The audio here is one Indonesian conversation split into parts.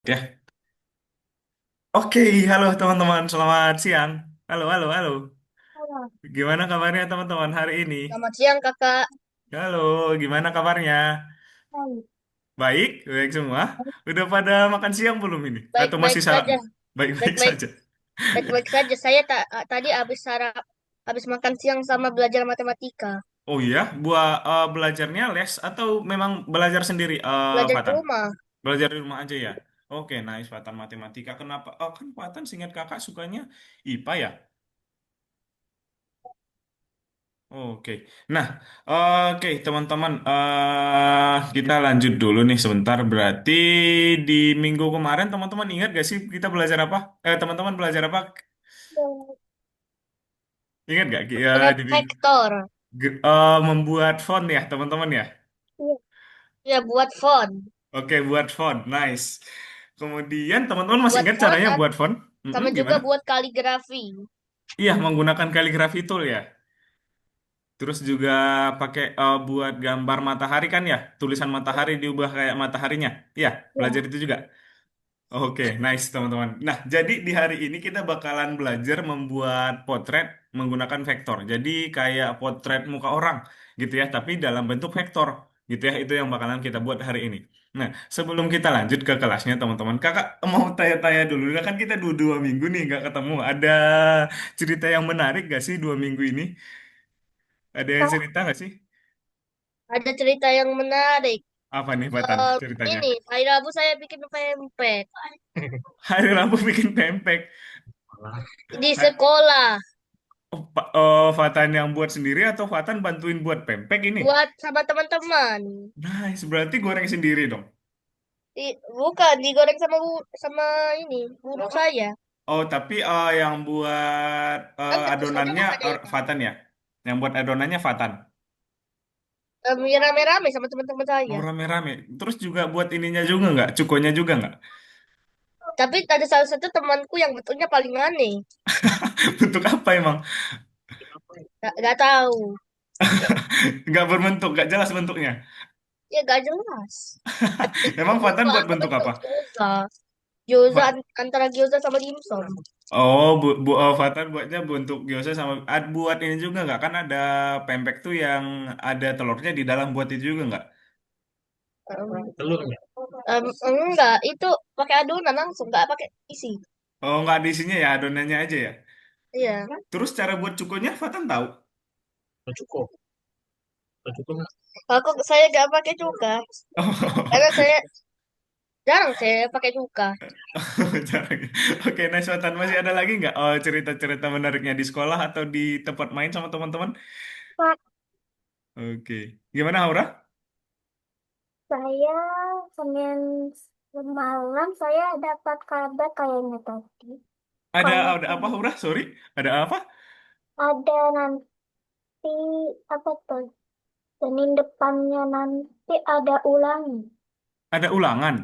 Ya. Oke, halo teman-teman, selamat siang. Halo, halo, halo. Halo. Gimana kabarnya teman-teman hari ini? Selamat siang kakak. Halo, gimana kabarnya? Hai. Baik, baik semua. Udah pada makan siang belum ini? Atau Baik-baik masih salah? saja. Baik-baik Baik-baik saja. baik-baik saja. Saya tadi habis makan siang sama belajar matematika. Oh iya, belajarnya les atau memang belajar sendiri, Belajar di Fatan? rumah. Belajar di rumah aja ya. Oke, nice Fatan matematika. Kenapa? Oh, kan Fatan seingat kakak sukanya IPA ya? Oke, nah, oke teman-teman, kita lanjut dulu nih sebentar. Berarti di minggu kemarin teman-teman ingat gak sih kita belajar apa? Teman-teman belajar apa? Ingat gak? Buat Di vektor. membuat font ya teman-teman ya. Iya. Ya, buat font. Oke, buat font, nice. Kemudian teman-teman masih Buat ingat font caranya buat font? sama juga Gimana? buat kaligrafi. Iya, menggunakan kaligrafi tool ya. Terus juga pakai buat gambar matahari kan ya, tulisan matahari diubah kayak mataharinya. Iya, belajar Ya. itu juga. Oke, nice teman-teman. Nah, jadi di hari ini kita bakalan belajar membuat potret menggunakan vektor. Jadi kayak potret muka orang gitu ya, tapi dalam bentuk vektor gitu ya. Itu yang bakalan kita buat hari ini. Nah, sebelum kita lanjut ke kelasnya teman-teman, kakak mau tanya-tanya dulu. Nah, kan kita dua minggu nih nggak ketemu. Ada cerita yang menarik gak sih 2 minggu ini? Ada yang Kak, cerita gak sih? ada cerita yang menarik. Apa nih, Batan, ceritanya? Ini hari Rabu saya bikin pempek Hari Rabu bikin pempek. di sekolah. Fatan yang buat sendiri atau Fatan bantuin buat pempek ini? Buat sama teman-teman. Nice, berarti goreng sendiri dong. Bukan digoreng sama sama ini guru saya. Oh, tapi yang buat Kan tentu saja adonannya kan ada yang Fatan ya? Yang buat adonannya Fatan. rame-rame sama teman-teman Oh, saya. rame-rame. Terus juga buat ininya juga nggak? Cukonya juga nggak? Tapi ada salah satu temanku yang betulnya paling aneh. Bentuk apa emang? Gak tahu. Nggak berbentuk, nggak jelas bentuknya. Ya gak jelas. Emang Fatan Gyoza, buat apa bentuk apa? gyoza? Gyoza Fa- antara gyoza sama dimsum. Oh, Fatan buatnya bentuk gyoza sama buat ini juga nggak? Kan ada pempek tuh yang ada telurnya di dalam, buat itu juga nggak? Telurnya? Enggak, itu pakai adonan langsung, nggak pakai isi. Oh, nggak ada isinya ya, adonannya aja ya. Iya. Terus cara buat cukonya Fatan tahu? Cukup. Cukup. Aku saya nggak pakai cuka, karena Oh, saya jarang saya pakai cuka. jarang ya. Oke, nice Fatan. Masih ada lagi nggak cerita-cerita menariknya di sekolah atau di tempat main sama teman-teman? Pak, Oke. Gimana Aura? saya Senin malam saya dapat kabar kayaknya tadi. Kalau Ada apa Aura? Sorry. Ada apa? ada nanti apa tuh? Senin depannya nanti ada ulangan. Ada ulangan.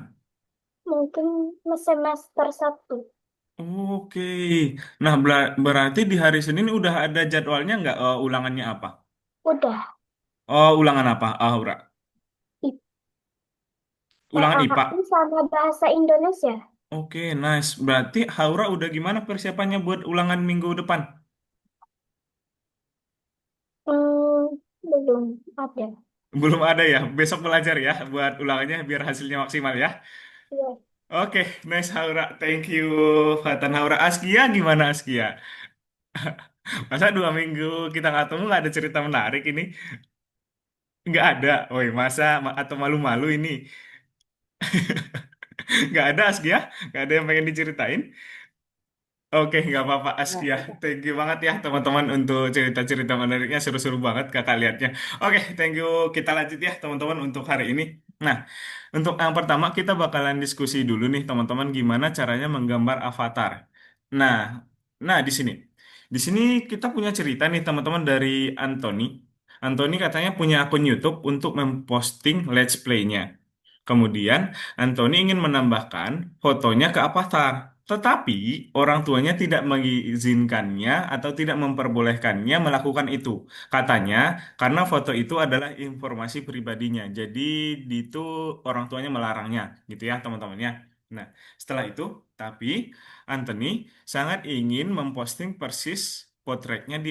Mungkin semester satu. Oke. Nah, berarti di hari Senin udah ada jadwalnya nggak ulangannya apa? Udah. Oh, ulangan apa, Aura? Ulangan PAAI IPA. sama bahasa Indonesia. Oke, nice. Berarti Haura udah gimana persiapannya buat ulangan minggu depan? Belum ada. Belum ada ya. Besok belajar ya buat ulangannya biar hasilnya maksimal ya. Iya. Oke, nice Haura. Thank you, Fatan Haura. Askia gimana Askia? Masa 2 minggu kita nggak ketemu nggak ada cerita menarik ini? Nggak ada. Woi, masa atau malu-malu ini? Nggak ada Askia? Nggak ada yang pengen diceritain? Oke, nggak apa-apa Askia. Thank you banget ya teman-teman untuk cerita-cerita menariknya, seru-seru banget kakak lihatnya. Oke, thank you. Kita lanjut ya teman-teman untuk hari ini. Nah, untuk yang pertama kita bakalan diskusi dulu nih teman-teman gimana caranya menggambar avatar. Nah, di sini. Di sini kita punya cerita nih teman-teman dari Anthony. Anthony katanya punya akun YouTube untuk memposting Let's Play-nya. Kemudian, Anthony ingin menambahkan fotonya ke avatar. Tetapi orang tuanya tidak mengizinkannya atau tidak memperbolehkannya melakukan itu. Katanya karena foto itu adalah informasi pribadinya. Jadi itu orang tuanya melarangnya, gitu ya teman-teman ya. Nah, setelah itu, tapi Anthony sangat ingin memposting persis potretnya di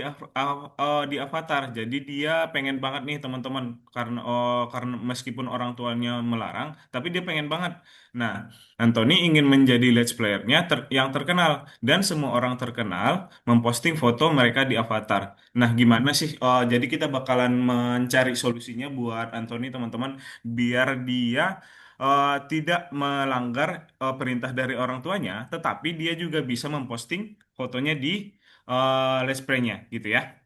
avatar. Jadi dia pengen banget nih teman-teman, karena meskipun orang tuanya melarang, tapi dia pengen banget. Nah, Anthony ingin menjadi let's playernya yang terkenal dan semua orang terkenal memposting foto mereka di avatar. Nah, gimana sih? Jadi kita bakalan mencari solusinya buat Anthony teman-teman biar dia tidak melanggar perintah dari orang tuanya, tetapi dia juga bisa memposting fotonya di Let's Play-nya gitu ya.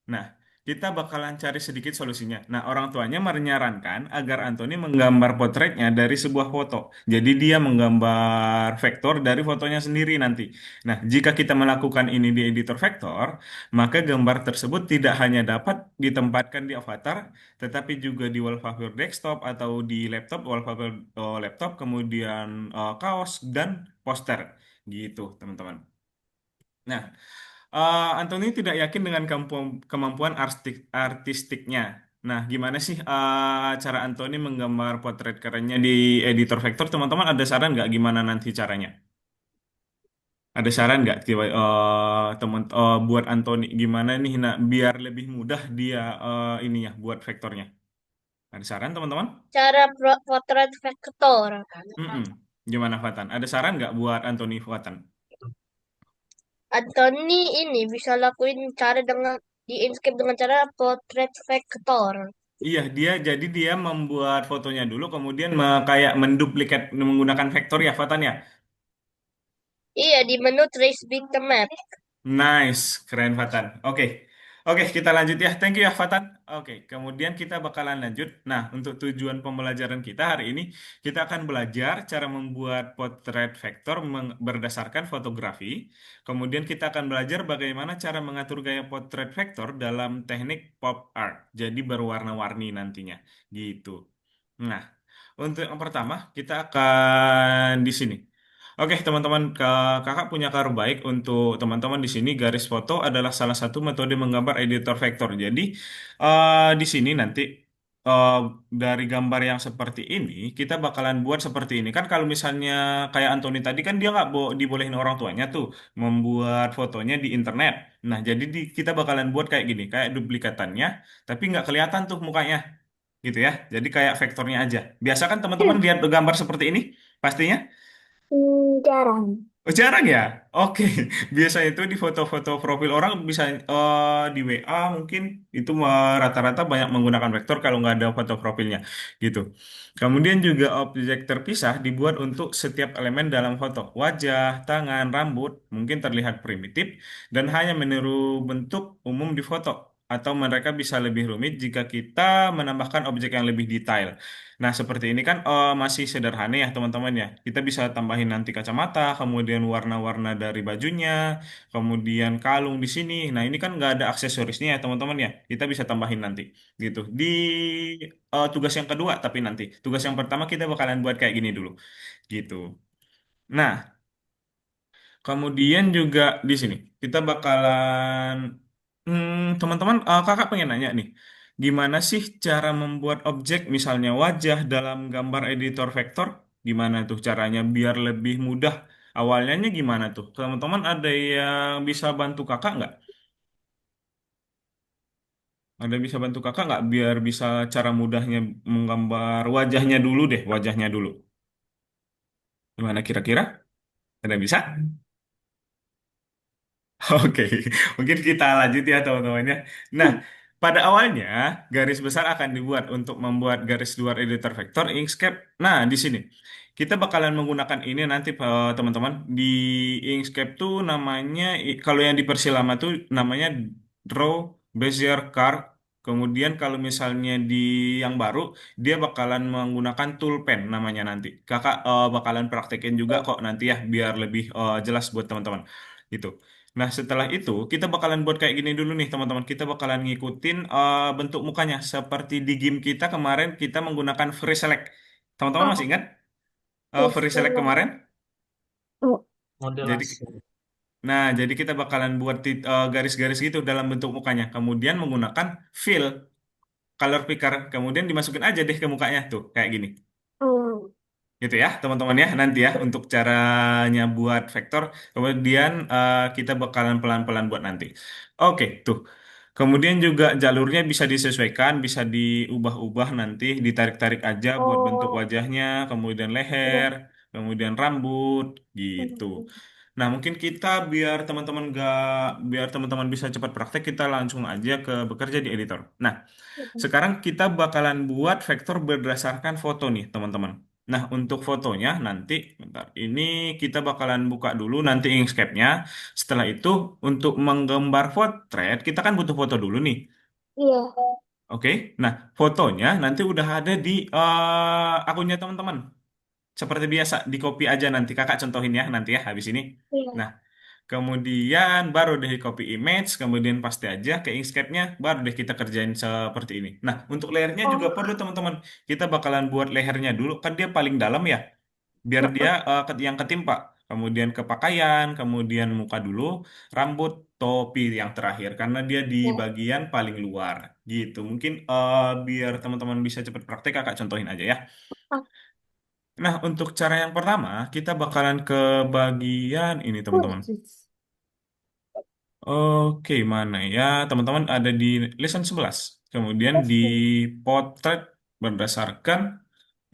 Nah, kita bakalan cari sedikit solusinya. Nah, orang tuanya menyarankan agar Anthony menggambar potretnya dari sebuah foto. Jadi dia menggambar vektor dari fotonya sendiri nanti. Nah, jika kita melakukan ini di editor vektor, maka gambar tersebut tidak hanya dapat ditempatkan di avatar, tetapi juga di wallpaper desktop atau di laptop, wallpaper laptop, kemudian kaos dan poster gitu, teman-teman. Nah, Anthony tidak yakin dengan kemampuan artistiknya. Nah, gimana sih cara Anthony menggambar potret kerennya di editor vektor? Teman-teman ada saran nggak gimana nanti caranya? Ada saran nggak buat Anthony gimana nih nah biar lebih mudah dia ininya buat vektornya? Ada saran teman-teman? Cara potret vektor. Mm-mm. Gimana Fatan? Ada saran nggak buat Anthony Fatan? Anthony ini bisa lakuin cara dengan di Inkscape dengan cara potret vektor. Iya, dia membuat fotonya dulu, kemudian kayak menduplikat menggunakan vektor ya, Fatan ya. Iya, di menu Trace Bitmap. Nice, keren Fatan. Oke, oke kita lanjut ya. Thank you ya Fatan. Oke, kemudian kita bakalan lanjut. Nah, untuk tujuan pembelajaran kita hari ini, kita akan belajar cara membuat potret vektor berdasarkan fotografi. Kemudian kita akan belajar bagaimana cara mengatur gaya potret vektor dalam teknik pop art. Jadi berwarna-warni nantinya, gitu. Nah, untuk yang pertama, kita akan di sini. Oke, teman-teman, kakak punya kabar baik untuk teman-teman di sini. Garis foto adalah salah satu metode menggambar editor vektor. Jadi, di sini nanti eh, dari gambar yang seperti ini, kita bakalan buat seperti ini. Kan kalau misalnya kayak Anthony tadi kan dia nggak dibolehin orang tuanya tuh membuat fotonya di internet. Nah, jadi kita bakalan buat kayak gini, kayak duplikatannya, tapi nggak kelihatan tuh mukanya, gitu ya. Jadi kayak vektornya aja. Biasa kan teman-teman lihat gambar seperti ini, pastinya. Jarang. Oh, jarang ya? Oke. Biasanya itu di foto-foto profil orang bisa di WA mungkin itu rata-rata banyak menggunakan vektor kalau nggak ada foto profilnya gitu. Kemudian juga objek terpisah dibuat untuk setiap elemen dalam foto. Wajah, tangan, rambut mungkin terlihat primitif dan hanya meniru bentuk umum di foto. Atau mereka bisa lebih rumit jika kita menambahkan objek yang lebih detail. Nah, seperti ini kan masih sederhana ya teman-teman ya. Kita bisa tambahin nanti kacamata, kemudian warna-warna dari bajunya, kemudian kalung di sini. Nah, ini kan nggak ada aksesorisnya ya teman-teman ya. Kita bisa tambahin nanti gitu. Di tugas yang kedua tapi nanti. Tugas yang pertama kita bakalan buat kayak gini dulu gitu. Nah, kemudian juga di sini kita bakalan teman-teman kakak pengen nanya nih, gimana sih cara membuat objek misalnya wajah dalam gambar editor vektor? Gimana tuh caranya biar lebih mudah? Awalnya gimana tuh? Teman-teman ada yang bisa bantu kakak nggak? Ada yang bisa bantu kakak nggak biar bisa cara mudahnya menggambar wajahnya dulu deh, wajahnya dulu. Gimana kira-kira? Ada yang bisa? Oke, mungkin kita lanjut ya teman-temannya. Nah, pada awalnya garis besar akan dibuat untuk membuat garis luar editor vektor Inkscape. Nah, di sini kita bakalan menggunakan ini nanti teman-teman di Inkscape tuh namanya kalau yang di versi lama tuh namanya Draw Bezier Card. Kemudian kalau misalnya di yang baru dia bakalan menggunakan tool pen namanya nanti. Kakak bakalan praktekin juga kok nanti ya biar lebih jelas buat teman-teman. Gitu. Nah, setelah itu kita bakalan buat kayak gini dulu nih, teman-teman. Kita bakalan ngikutin bentuk mukanya seperti di game kita kemarin kita menggunakan free select. Teman-teman masih ingat free select kemarin? Model Jadi asli. jadi kita bakalan buat garis-garis gitu dalam bentuk mukanya. Kemudian menggunakan fill color picker, kemudian dimasukin aja deh ke mukanya tuh kayak gini. Gitu ya, teman-teman ya, nanti ya untuk caranya buat vektor. Kemudian kita bakalan pelan-pelan buat nanti. Oke, tuh. Kemudian juga jalurnya bisa disesuaikan, bisa diubah-ubah nanti, ditarik-tarik aja buat bentuk Oh, wajahnya, kemudian leher, iya. kemudian rambut, gitu. Nah, mungkin kita biar teman-teman bisa cepat praktek, kita langsung aja ke bekerja di editor. Nah, sekarang kita bakalan buat vektor berdasarkan foto nih, teman-teman. Nah, untuk fotonya nanti, bentar, ini kita bakalan buka dulu nanti Inkscape-nya. Setelah itu, untuk menggambar potret, kita kan butuh foto dulu nih. Iya. Oke, nah fotonya nanti udah ada di akunnya teman-teman. Seperti biasa, di copy aja nanti. Kakak contohin ya nanti ya habis ini. Iya. Nah, kemudian baru deh copy image, kemudian paste aja ke Inkscape-nya, baru deh kita kerjain seperti ini. Nah, untuk layernya juga Oh. perlu teman-teman. Kita bakalan buat lehernya dulu, kan dia paling dalam ya, biar dia Heeh. yang ketimpa. Kemudian ke pakaian, kemudian muka dulu, rambut, topi yang terakhir, karena dia di Ya. bagian paling luar. Gitu. Mungkin biar teman-teman bisa cepat praktek, kakak contohin aja ya. Ah, Nah, untuk cara yang pertama, kita bakalan ke bagian ini teman-teman. khusus. Oke, mana ya? Teman-teman ada di lesson 11. Kemudian di potret berdasarkan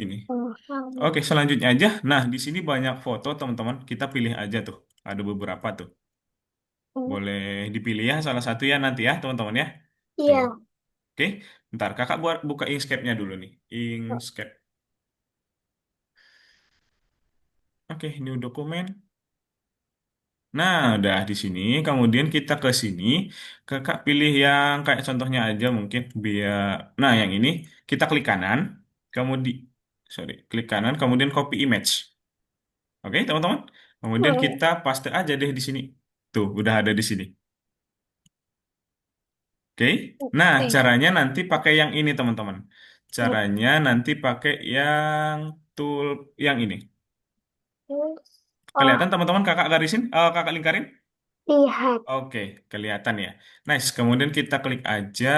ini. Oh, Oke, selanjutnya aja. Nah, di sini banyak foto, teman-teman. Kita pilih aja tuh. Ada beberapa tuh. oh. Boleh dipilih ya salah satu ya nanti ya, teman-teman ya. Tuh. Iya. Oke, bentar. Kakak buat buka Inkscape-nya dulu nih. Inkscape. Oke, new dokumen. Nah, udah di sini. Kemudian kita ke sini. Kakak pilih yang kayak contohnya aja mungkin biar. Nah, yang ini kita klik kanan. Kemudian, sorry, klik kanan. Kemudian copy image. Oke, teman-teman. Kemudian Hmm. kita paste aja deh di sini. Tuh, udah ada di sini. Oke. Nah, Oke. caranya nanti pakai yang ini, teman-teman. Hmm. Caranya nanti pakai yang tool yang ini. Oh, Kelihatan, teman-teman? Kakak garisin, kakak lingkarin. lihat. Oke, kelihatan ya. Nice. Kemudian kita klik aja.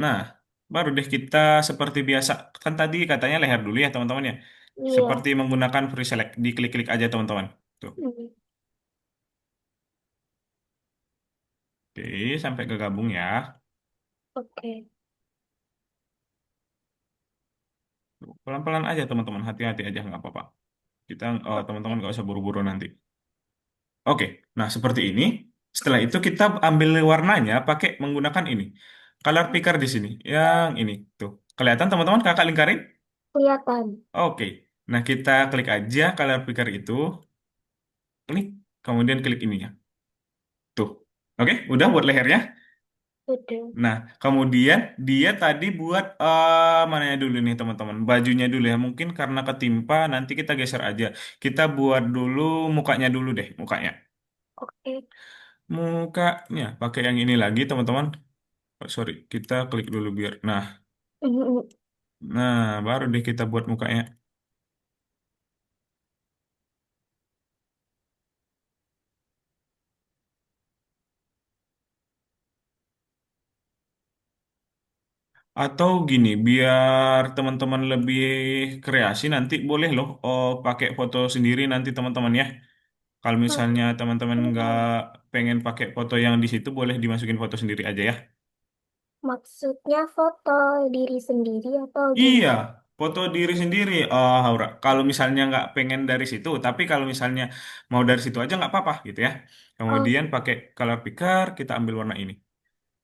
Nah, baru deh kita seperti biasa. Kan tadi katanya leher dulu ya, teman-teman ya. Iya. Seperti menggunakan free select. Diklik-klik aja, teman-teman. Tuh. Hmm. Oke, sampai kegabung ya. Oke. Tuh, pelan-pelan aja, teman-teman. Hati-hati aja, nggak apa-apa. Kita, teman-teman Oke. nggak usah buru-buru nanti. Oke, nah seperti ini. Setelah itu kita ambil warnanya pakai menggunakan ini. Color picker di sini. Yang ini. Tuh. Kelihatan, teman-teman? Kakak lingkarin? Kelihatan. Oke. Nah, kita klik aja color picker itu. Klik. Kemudian klik ininya. Tuh. Oke, udah buat lehernya. Udah. Nah, kemudian dia tadi buat mananya dulu nih teman-teman. Bajunya dulu ya. Mungkin karena ketimpa nanti kita geser aja. Kita buat dulu mukanya dulu deh, mukanya. Oke. Mukanya pakai yang ini lagi teman-teman. Oh, sorry, kita klik dulu biar. Hmm. Nah, baru deh kita buat mukanya. Atau gini, biar teman-teman lebih kreasi nanti boleh loh pakai foto sendiri nanti teman-teman ya. Kalau misalnya teman-teman nggak pengen pakai foto yang di situ, boleh dimasukin foto sendiri aja ya. Maksudnya foto diri sendiri atau Iya, gimana? foto diri sendiri, Haura. Kalau misalnya nggak pengen dari situ, tapi kalau misalnya mau dari situ aja nggak apa-apa gitu ya. Oh, Kemudian pakai color picker, kita ambil warna ini.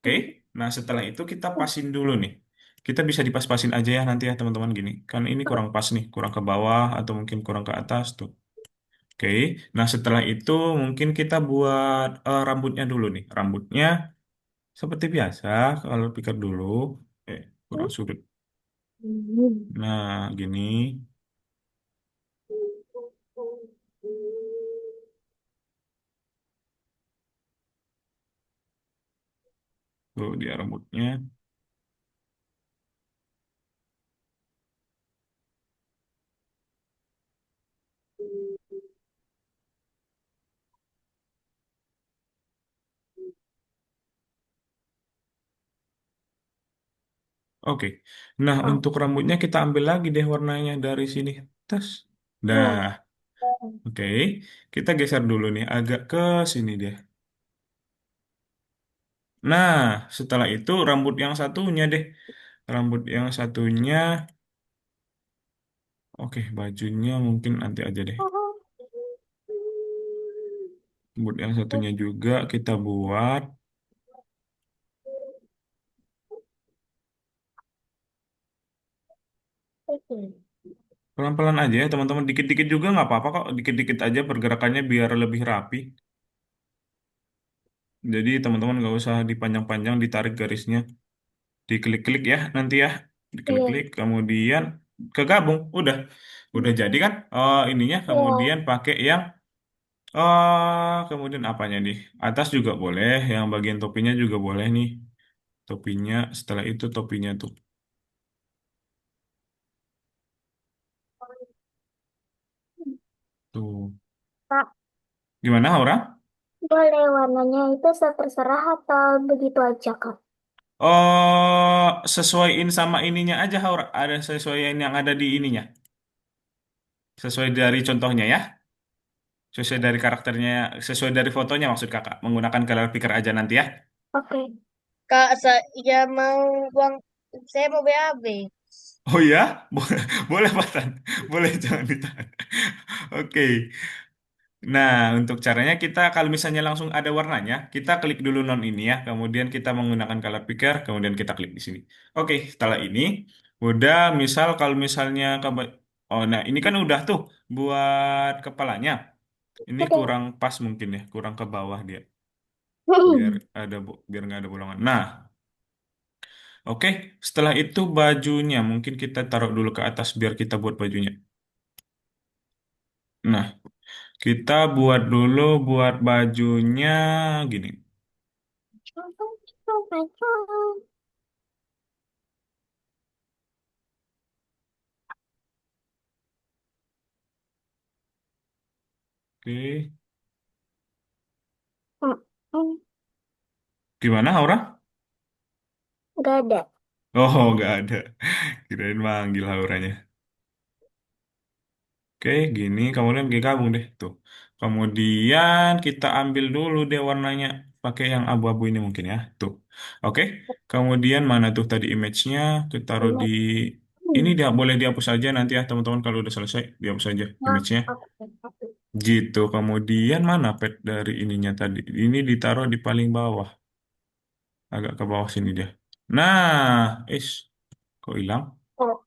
Oke, hmm. nah setelah itu kita pasin dulu nih. Kita bisa dipas-pasin aja ya nanti ya teman-teman gini. Kan ini kurang pas nih, kurang ke bawah atau mungkin kurang ke atas tuh. Oke, nah setelah itu mungkin kita buat rambutnya dulu nih. Rambutnya seperti biasa, kalau pikir dulu. Kurang sudut. Hmm. Nah, gini. Tuh dia rambutnya. Oke. Nah, Oh, untuk rambutnya kita ambil lagi deh warnanya dari sini. Tas. Nah, iya. oke. Kita geser dulu nih agak ke sini deh. Nah, setelah itu rambut yang satunya deh. Rambut yang satunya, oke, bajunya mungkin nanti aja deh. Rambut yang satunya juga kita buat Oke. pelan-pelan aja ya teman-teman. Dikit-dikit juga nggak apa-apa kok. Dikit-dikit aja pergerakannya biar lebih rapi. Jadi teman-teman nggak usah dipanjang-panjang, ditarik garisnya. Diklik-klik ya nanti ya. Iya. Diklik-klik, kemudian kegabung. Udah jadi kan ininya. Iya. Kemudian pakai yang kemudian apanya nih? Atas juga boleh, yang bagian topinya juga boleh nih. Topinya, setelah itu topinya tuh. Tuh. Kak, Gimana, Aura? boleh warnanya itu terserah atau begitu aja, Kak? Oh, sesuaiin sama ininya aja, Aura. Ada sesuaiin yang ada di ininya. Sesuai dari contohnya ya. Sesuai dari karakternya, sesuai dari fotonya maksud kakak. Menggunakan color picker aja nanti ya. Oke. Kak, saya mau buang, saya mau BAB. Oh ya? Boleh, Patan. Boleh, jangan ditahan. Oke. Nah, untuk caranya kita kalau misalnya langsung ada warnanya, kita klik dulu non ini ya. Kemudian kita menggunakan color picker, kemudian kita klik di sini. Oke, setelah ini udah misal kalau misalnya oh nah ini kan udah tuh buat kepalanya. Ini Oke. kurang pas mungkin ya, kurang ke bawah dia. Biar biar nggak ada bolongan. Nah, oke, setelah itu bajunya mungkin kita taruh dulu ke atas biar kita buat bajunya. Nah, kita buat dulu buat bajunya gini. Oke, gimana Aura? Gak ada. Oh, nggak ada. Kirain manggil Auranya. Oke, gini, kemudian kita gabung deh tuh. Kemudian kita ambil dulu deh warnanya, pakai yang abu-abu ini mungkin ya, tuh. Oke, kemudian mana tuh tadi image-nya? Kita taruh di ini dia boleh dihapus aja nanti ya teman-teman kalau udah selesai dihapus aja Nah, image-nya. oke. Gitu. Kemudian mana pet dari ininya tadi? Ini ditaruh di paling bawah, agak ke bawah sini dia. Nah, kok hilang? Oh,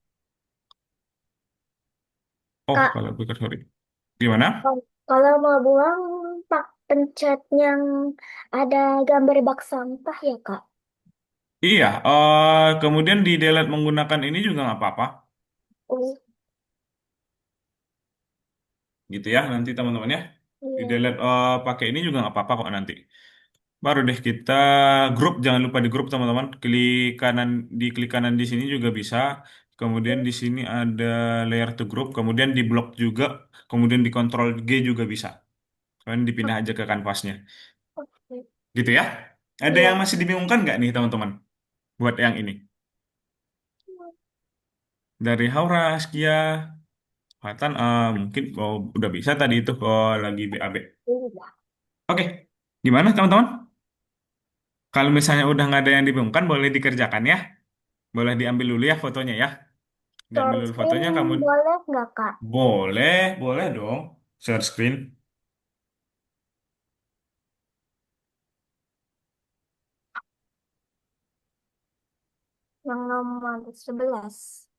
Oh, Kak, kalau pikir sorry. Gimana? kalau mau buang, Pak, pencet yang ada gambar bak sampah ya, Kak? Iya, kemudian di delete menggunakan ini juga nggak apa-apa, Oh, gitu ya nanti teman-teman ya. Di iya. delete pakai ini juga nggak apa-apa kok nanti. Baru deh kita grup, jangan lupa di grup teman-teman. Klik kanan di sini juga bisa. Kemudian di sini ada layer to group, kemudian di block juga, kemudian di Ctrl G juga bisa. Kemudian dipindah aja ke kanvasnya, Oke. gitu ya. Ada yang Iya. masih dibingungkan nggak nih teman-teman? Buat yang ini dari Haura, Askia. Kelihatan mungkin udah bisa tadi itu lagi BAB. Iya. Oke, gimana teman-teman? Kalau misalnya udah nggak ada yang dibingungkan, boleh dikerjakan ya. Boleh diambil dulu ya fotonya ya. Diambil Share dulu screen fotonya, kamu boleh nggak, Kak? boleh dong. Share screen. Yang nomor 11.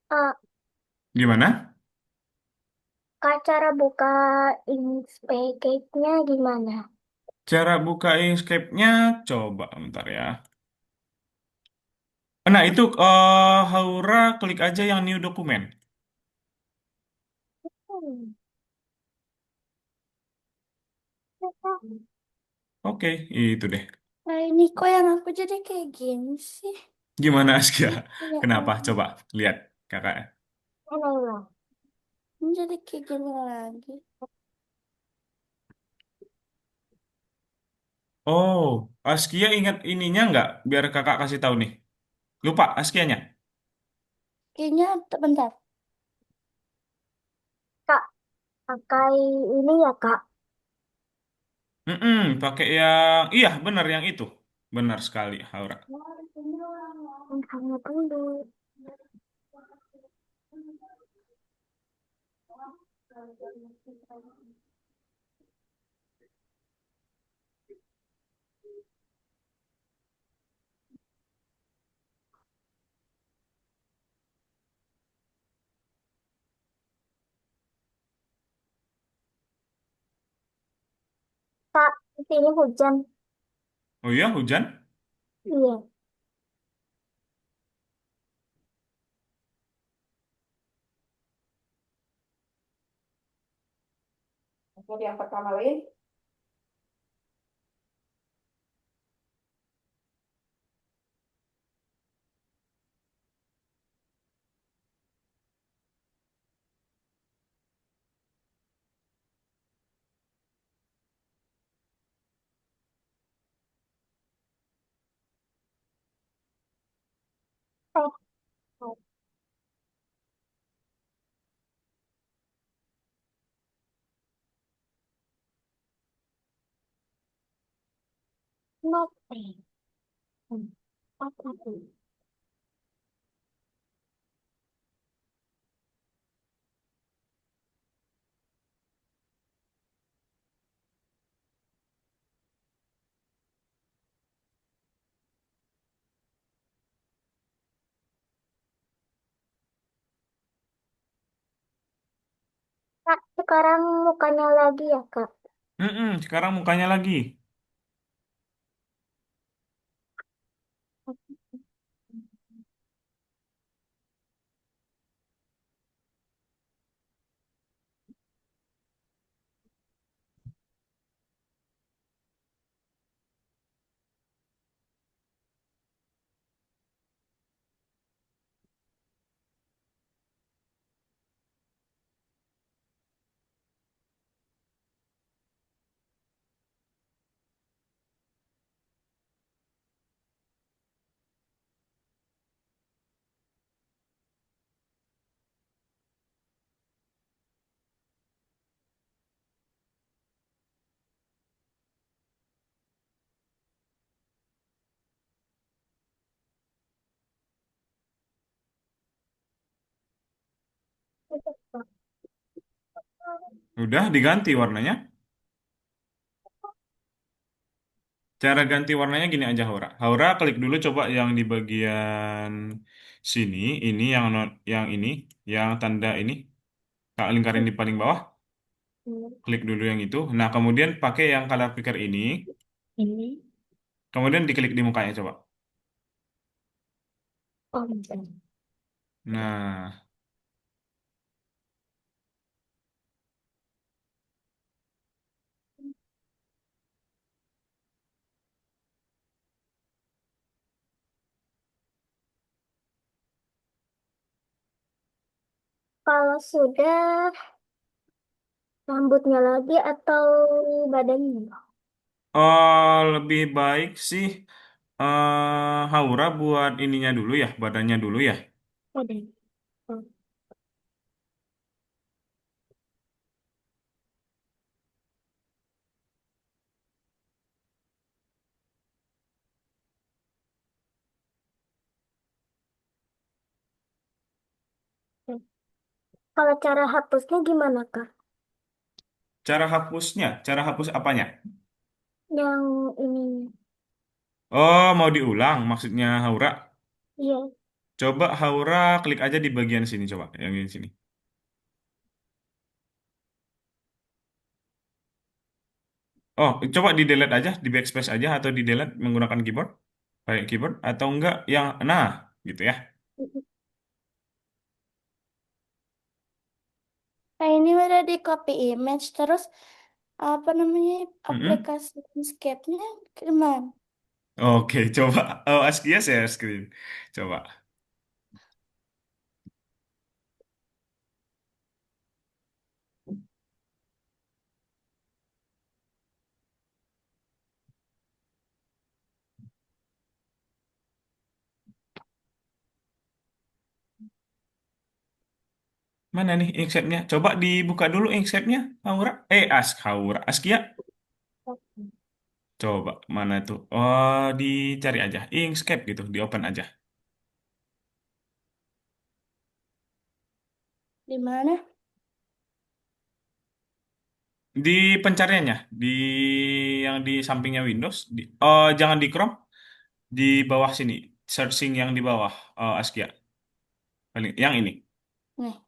Ah, Gimana? Kak, cara buka Inkscape-nya gimana? Cara buka Inkscape-nya, coba bentar ya. Nah, itu Haura klik aja yang new document. Hmm. Oke, itu deh. Nah, ini kok yang aku jadi kayak gini sih? Gimana Askia? Ya Kenapa? Allah. Coba lihat kakak. Ini ini jadi kayak gini lagi. Oh, Askia ingat ininya nggak? Biar kakak kasih tahu nih. Lupa Askianya. Kayaknya bentar. Kak, pakai ini ya, Kak. Pakai yang, iya benar yang itu. Benar sekali, Haura. Yang hangat dulu. Kak, di sini hujan. Oh iya, hujan? Iya. Jadi yang pertama lagi. Eh, nothing. Apa tuh? Kak, sekarang mukanya lagi ya, Kak. Sekarang mukanya lagi. Udah diganti warnanya. Cara ganti warnanya gini aja, Haura. Haura klik dulu coba yang di bagian sini, ini yang yang ini, yang tanda ini, kak lingkarin di paling bawah. Klik dulu yang itu. Nah, kemudian pakai yang color picker ini, Ini. kemudian diklik di mukanya coba. Oh, bentar. Nah, Kalau sudah, rambutnya lagi atau badannya? lebih baik sih Haura buat ininya dulu ya, badannya dulu ya. Badan. Oh. Kalau cara hapusnya gimana, Kak? Cara hapusnya, cara hapus apanya? Yang ini. Oh, mau diulang maksudnya Haura? Iya. Coba Haura klik aja di bagian sini coba, yang ini sini. Oh, coba di delete aja, di backspace aja atau di delete menggunakan keyboard, pakai keyboard atau enggak yang nah, gitu ya. Nah, ini udah di copy image terus apa namanya Mm-mm. aplikasi Inkscape-nya gimana? Oke, coba. Oh, Askia share screen. Coba. Mana nih Inkscape-nya? Coba dibuka dulu Inkscape-nya, Haura. Haura. Askia. Coba, mana tuh? Oh, dicari aja. Inkscape gitu, di open aja. Di mana? Di pencariannya, di yang di sampingnya Windows. Oh, jangan di Chrome, di bawah sini. Searching yang di bawah, Askia. Paling, yang ini. Nih.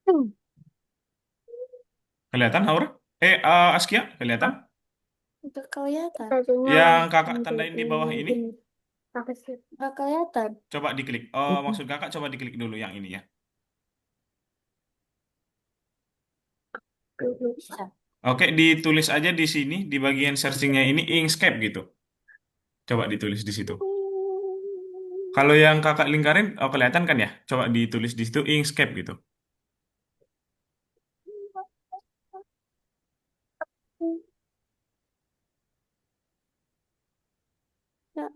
Hmm, Kelihatan, Haura? Askia, kelihatan? nggak kelihatan. Tadinya Yang kakak yang tandain di bawah ini, ini. Apa sih? Nggak kelihatan. coba diklik. Oh, maksud kakak coba diklik dulu yang ini ya. Bisa. Oke, ditulis aja di sini, di bagian searchingnya ini Inkscape gitu. Coba ditulis di situ. Kalau yang kakak lingkarin, oh kelihatan kan ya? Coba ditulis di situ Inkscape gitu. Ya.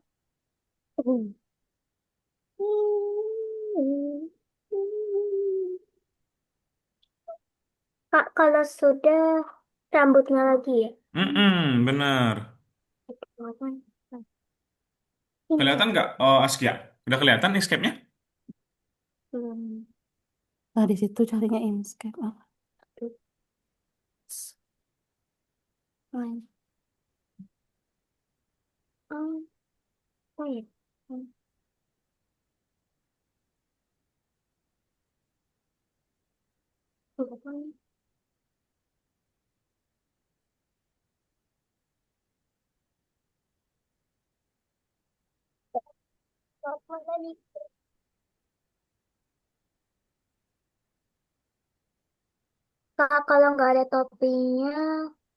Kak, kalau sudah rambutnya lagi ya? Bener. Ini Kelihatan ya? nggak? Oh, Askia. Udah kelihatan Inkscape-nya? Belum. Nah, di situ carinya Inkscape. Ah. Main. Oh, oh ya. Belum. Apa lagi? Kak, kalau nggak ada topinya,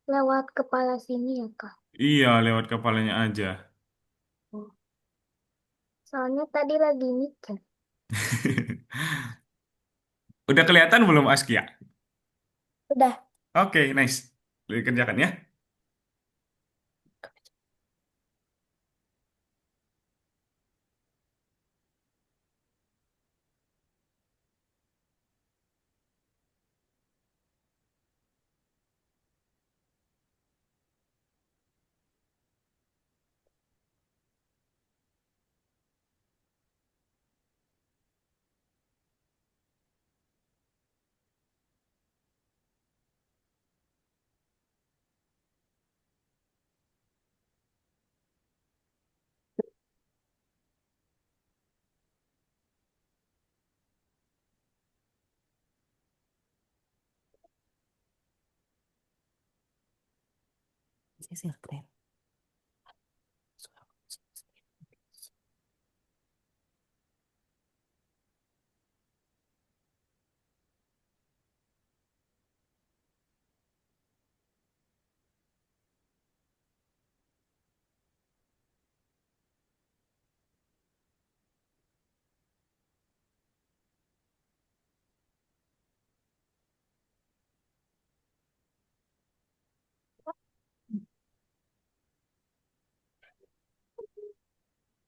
lewat kepala sini ya, Kak. Iya, lewat kepalanya aja. Soalnya tadi lagi mikir. Udah kelihatan belum Askia? Udah. Oke, nice. Dikerjakan ya. Sisir keren.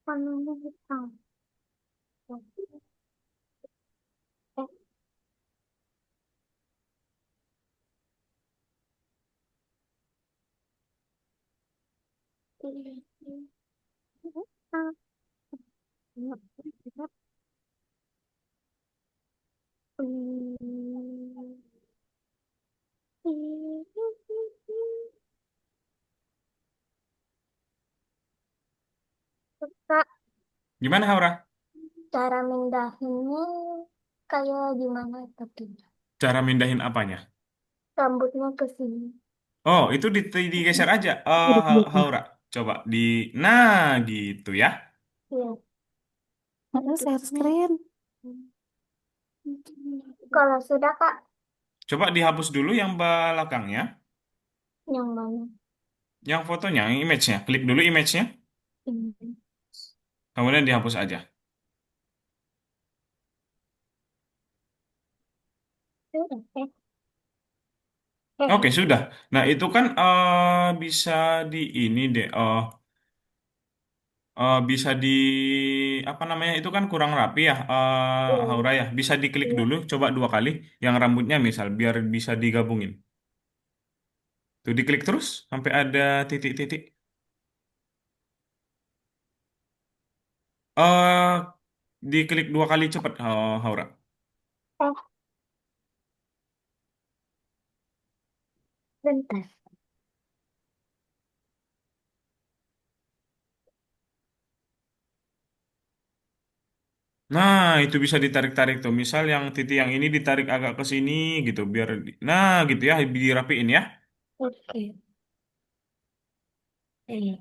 Warnanya hitam. Gimana, Haura? Cara mindahinnya kayak gimana tapi Cara mindahin apanya? rambutnya ke sini. Oh, itu digeser aja. Haura. Coba di... Nah, gitu ya. Iya, Share terusnya. screen. Kalau sudah Kak, Coba dihapus dulu yang belakangnya. yang mana? Yang fotonya, yang image-nya. Klik dulu image-nya. Ini. Kemudian dihapus aja. Sudah, Oke, eh, sudah. Nah, itu kan bisa di ini deh. Bisa di apa namanya? Itu kan kurang rapi ya, Haura iya, ya. Bisa diklik iya. dulu, coba 2 kali. Yang rambutnya misal, biar bisa digabungin. Tuh diklik terus sampai ada titik-titik. eh Diklik 2 kali cepat, Haura. Eh, bentar. Nah, itu bisa ditarik-tarik tuh. Misal yang titik yang ini ditarik agak ke sini gitu, biar nah gitu ya, dirapiin ya. Oke. Eh.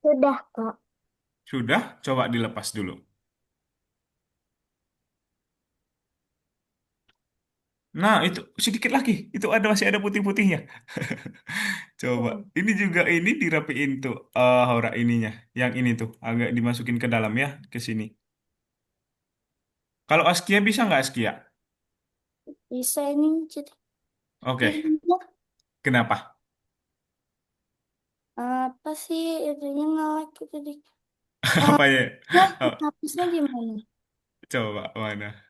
Sudah Kak. Sudah, coba dilepas dulu. Nah, itu sedikit lagi. Itu masih ada putih-putihnya. Coba. Hmm. Ini juga ini dirapiin tuh, Haura ininya. Yang ini tuh agak dimasukin ke dalam ya, ke sini. Kalau Askia bisa nggak Askia? Bisa ini jadi Oke, ininya kenapa? apa sih itunya ngelak gitu di Apa ya? ya, Oh, hapusnya gimana? coba mana?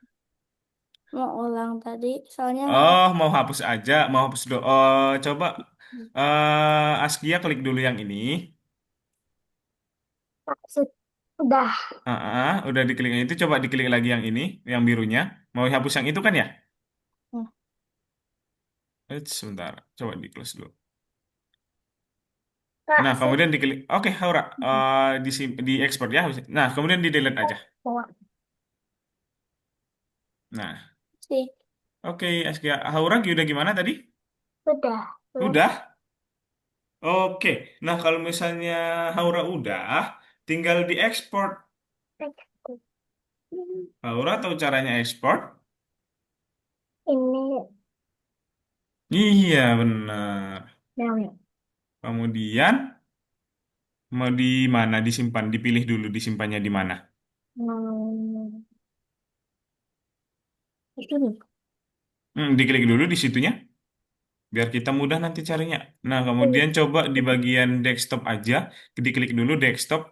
Mau ulang tadi soalnya Oh, mau hapus aja, mau hapus do. Coba Askia klik dulu yang ini. Sudah. Udah diklik yang itu, coba diklik lagi yang ini, yang birunya. Mau hapus yang itu kan ya? Hmm, Sebentar, coba di close dulu. Kak, Nah, kemudian diklik. Oke, Haura, di export ya. Nah, kemudian di delete aja. Nah, sih oke, Askia. Haura udah gimana tadi? sudah. Udah. Oke. Nah, kalau misalnya Haura udah, tinggal diekspor. Haura tahu caranya ekspor? Ini Iya, benar. yang Kemudian mau di mana disimpan? Dipilih dulu disimpannya di mana. hmm, di sini. Diklik dulu di situnya, biar kita mudah nanti carinya. Nah, Ini. kemudian coba di bagian desktop aja, diklik dulu desktop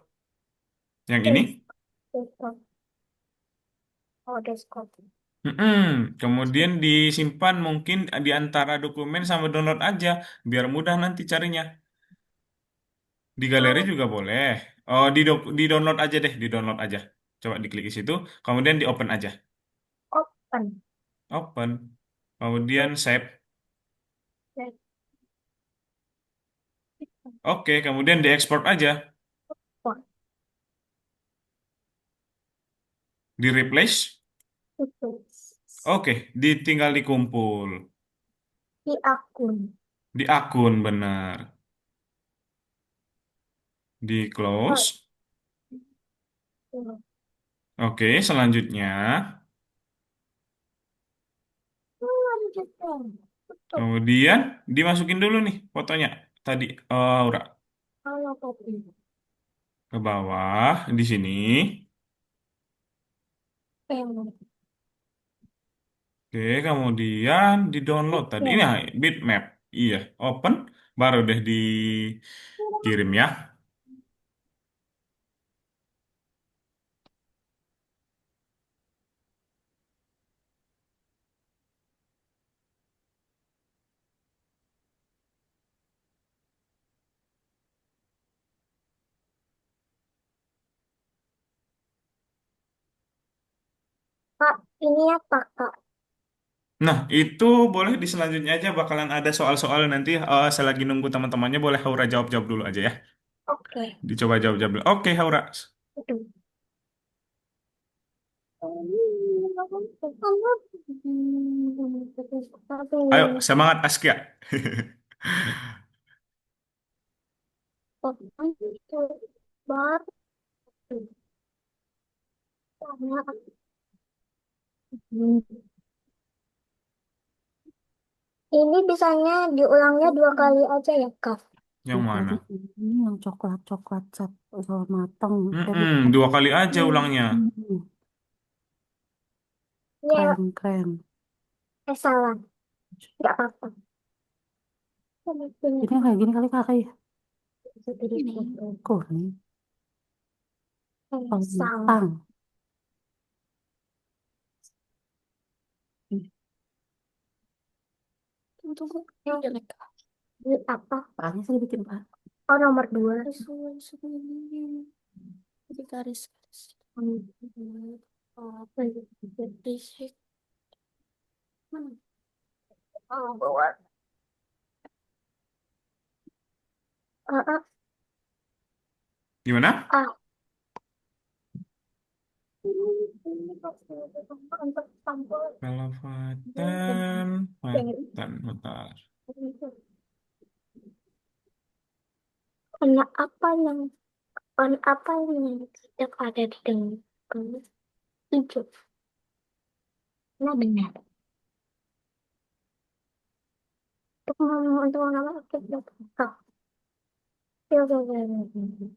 yang Ini. ini. Desktop. Oh, desktop. Kemudian disimpan mungkin di antara dokumen sama download aja, biar mudah nanti carinya. Di galeri Oh, juga boleh. Oh, di download aja deh, di download aja. Coba diklik di situ, kemudian di open aja. open. Open. Kemudian save. Oke, kemudian diekspor aja. Desktop. Di replace. Itu. Oke, ditinggal dikumpul. Di akun. Di akun benar. Di Oh, close. ini. Oke, selanjutnya. Lanjutkan. Tutup. Kemudian dimasukin dulu nih fotonya. Tadi, Aura. Kalau kopi. Ke bawah, di sini. Pen. Oke, kemudian di-download tadi. Ini Pen. bitmap. Iya, open baru deh dikirim ya. Kak, ini apa, Kak? Nah, itu boleh di selanjutnya aja bakalan ada soal-soal nanti selagi nunggu teman-temannya boleh Haura jawab-jawab dulu aja ya. Oke. Dicoba jawab-jawab dulu. Oke, Haura. Aduh. Ayo, semangat Askia. Baru. Ini bisanya diulangnya 2 kali aja ya, Kak? Yang mana? Ini yang coklat-coklat cat matang. Mm-mm, 2 kali aja ulangnya. Ya, Keren-keren. salah. Nggak apa-apa. Ini yang kayak gini kali kakak ya. Ini. Kuning. Kalau Salah. matang. Tunggu, Yang jelek. apa? Soalnya saya bikin pak. Oh, nomor 2. Semuanya. Jadi garis-garis. Apa itu? Berisik. Mana? Oh, bawa. Ah, ah, Gimana? ah. Kalau Fatan, Fatan, bentar. Warna apa yang warna apa yang tidak ada di dalam hijau? Nah, benar. Untuk nama kita. Oh, ya, ya, ya, ya.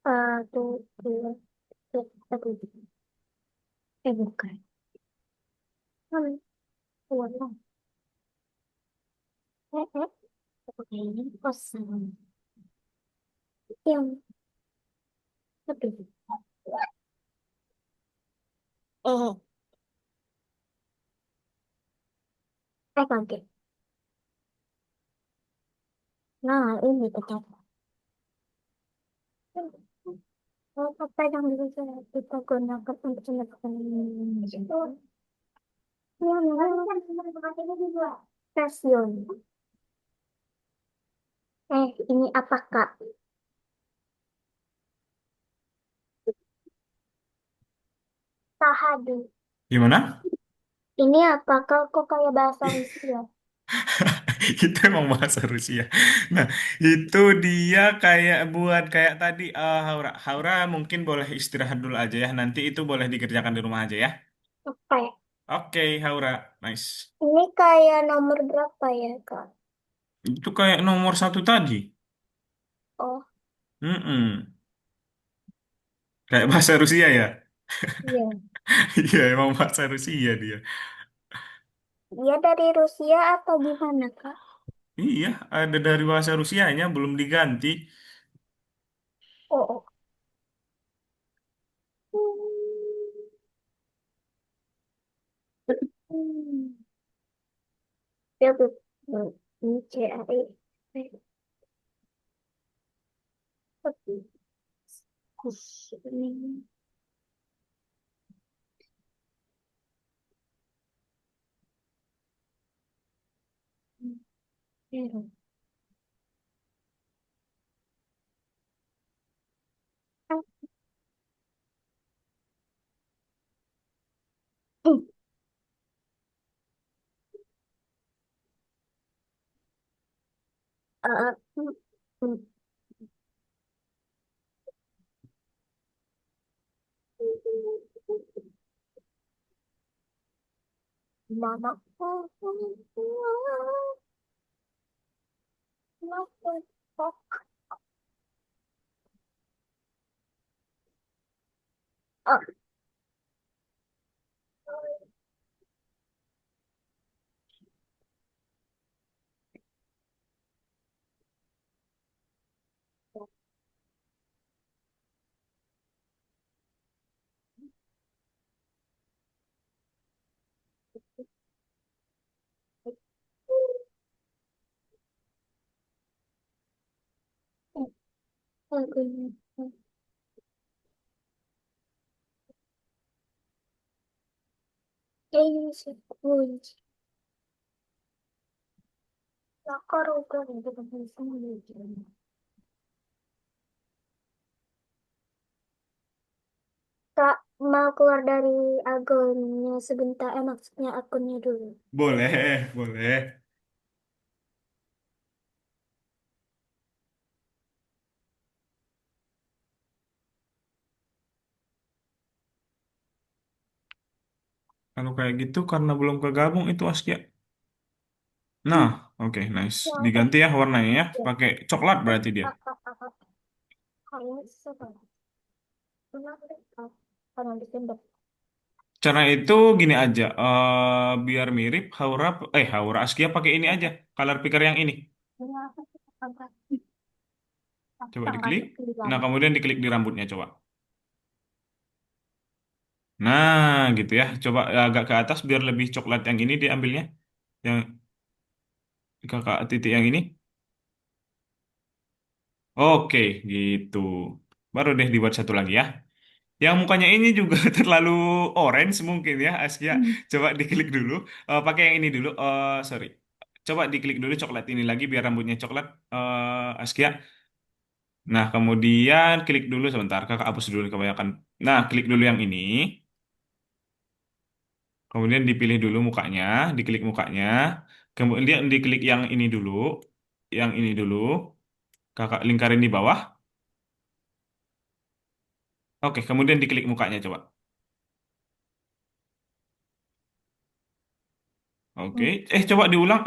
Satu, dua, tiga, satu. Bukan. Warna. Eh. Oke, ini kosong. Yang kedua. Oh, Kaget. Nah, ini tetap. Apa yang bisa kita gunakan untuk melakukan ini? Stasiun. Ini apa, Kak? Tahadu. Gimana? Ini apa, Kak? Kok kayak bahasa Rusia? Itu emang bahasa Rusia. Nah, itu dia kayak buat kayak tadi Haura. Haura mungkin boleh istirahat dulu aja ya. Nanti itu boleh dikerjakan di rumah aja ya. Apa ya? Oke, Haura. Nice. Ini kayak nomor berapa ya, Kak? Itu kayak nomor 1 tadi. Oh, Mm-mm. Kayak bahasa Rusia ya. iya. Iya, emang bahasa Rusia dia. Dia dari Rusia atau gimana, Kak? Iya, ada dari bahasa Rusianya belum diganti. Oh, oh. Hmm. Dia ini CAE. Kuning. Merah. Ah, hmm. Mama. Ah, Lagunya Easy Kunci. Lakar udah gitu bisa ngeliat. Kak, mau keluar dari akunnya sebentar, maksudnya akunnya dulu. Boleh, boleh. Kalau kayak gitu karena belum kegabung itu Askia. Nah, oke, nice. Ya, Diganti ya warnanya ya. ya. Pakai coklat berarti dia. Kayaknya susah. Karena Desember. Cara itu gini aja. Biar mirip Haura Askia pakai ini aja. Color picker yang ini. Coba Tanggal diklik. Nah, 9. kemudian diklik di rambutnya coba. Nah, gitu ya. Coba agak ke atas biar lebih coklat yang ini diambilnya. Yang kakak titik yang ini. Oke, gitu. Baru deh dibuat satu lagi ya. Yang mukanya ini juga terlalu orange mungkin ya, Askia. Coba diklik dulu. Pakai yang ini dulu. Sorry. Coba diklik dulu coklat ini lagi biar rambutnya coklat, Askia. Nah, kemudian klik dulu sebentar. Kakak hapus dulu kebanyakan. Nah, klik dulu yang ini. Kemudian dipilih dulu mukanya, diklik mukanya. Kemudian diklik yang ini dulu. Yang ini dulu. Kakak lingkarin di bawah. Oke, kemudian diklik mukanya coba. Oke. Coba diulang.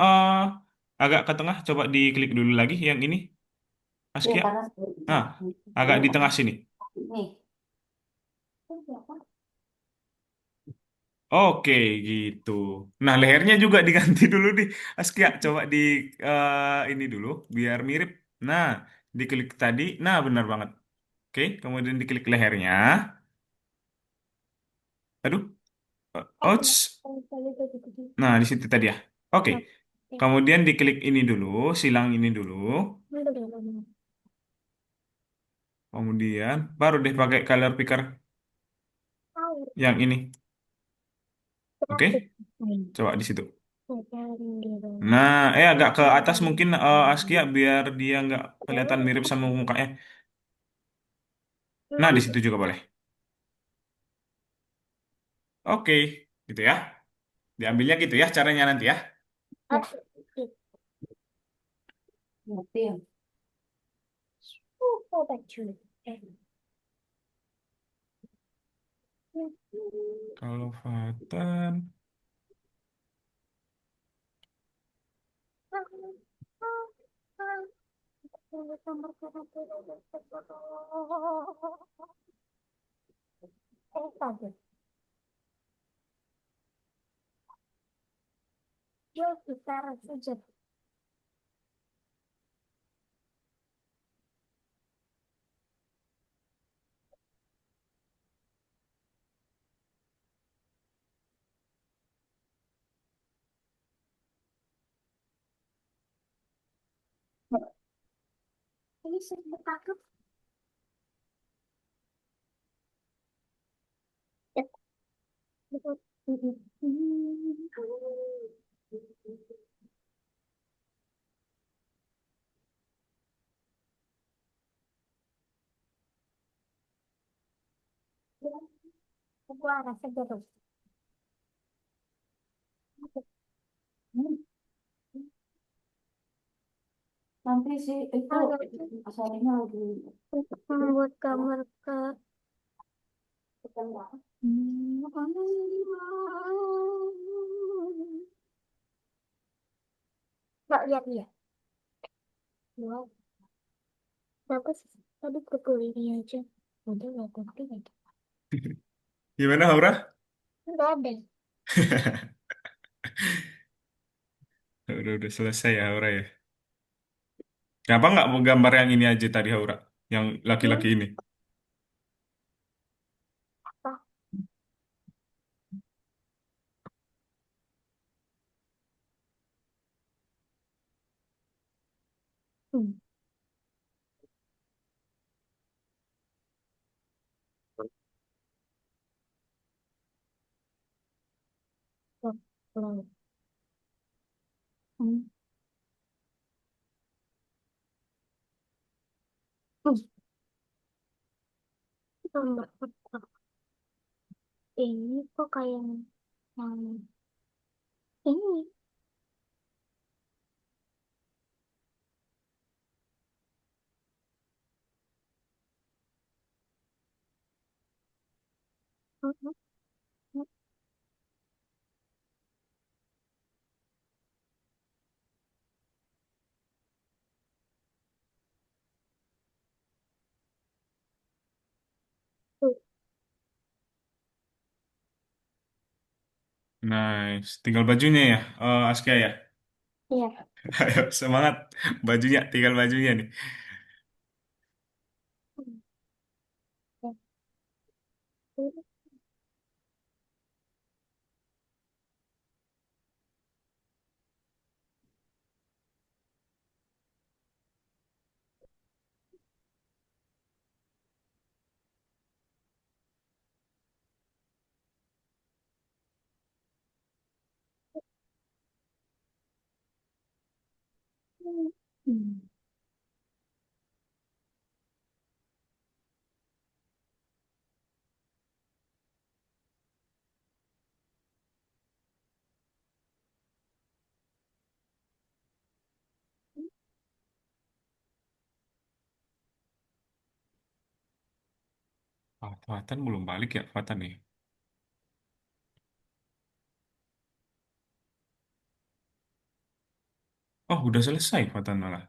Agak ke tengah. Coba diklik dulu lagi yang ini, Ya, Askia. karena Nah, agak di tengah sini. nih. Oke, gitu. Nah, lehernya juga diganti dulu nih, Askia. Coba di ini dulu, biar mirip. Nah, diklik tadi. Nah, benar banget. Oke, kemudian diklik lehernya. Aduh, ouch. Nah, di situ tadi ya. Oke, kemudian diklik ini dulu, silang ini dulu. Kemudian baru deh pakai color picker yang ini. Oke, coba di situ. Nah, agak ke atas mungkin, Askia biar dia nggak kelihatan mirip sama mukanya. Nah, di situ juga boleh. Oke, gitu ya. Diambilnya gitu ya caranya nanti ya. Ngerti ya? Kalau Fatan, Yo, kita saja. Ini sudah takut. Ya, betul. Aku rasa jeruk. Nanti sih itu Ayo, asalnya lagi untuk membuat gambar ke Mbak lihat ya. Wow, bagus. Tadi pukul ini aja. Udah nggak ganti lagi. gimana Aura? Nggak ada. Udah selesai ya Aura ya. Kenapa nggak mau gambar yang ini aja tadi Haura? Yang laki-laki Hmm, ini. apa? Hmm. Belum, belum. Hmm. Hmm. Gambar apa? Ini kok kayak yang ini. Hmm, hmm, hmm. Tuh. Nice. Tinggal bajunya ya, Askia ya. Iya. Ayo semangat. Bajunya, tinggal bajunya nih. Hmm. Ya, tuh. Hmm. Hmm. Ah, Fatan belum balik ya, Fatan nih. Oh, udah selesai Fatan malah.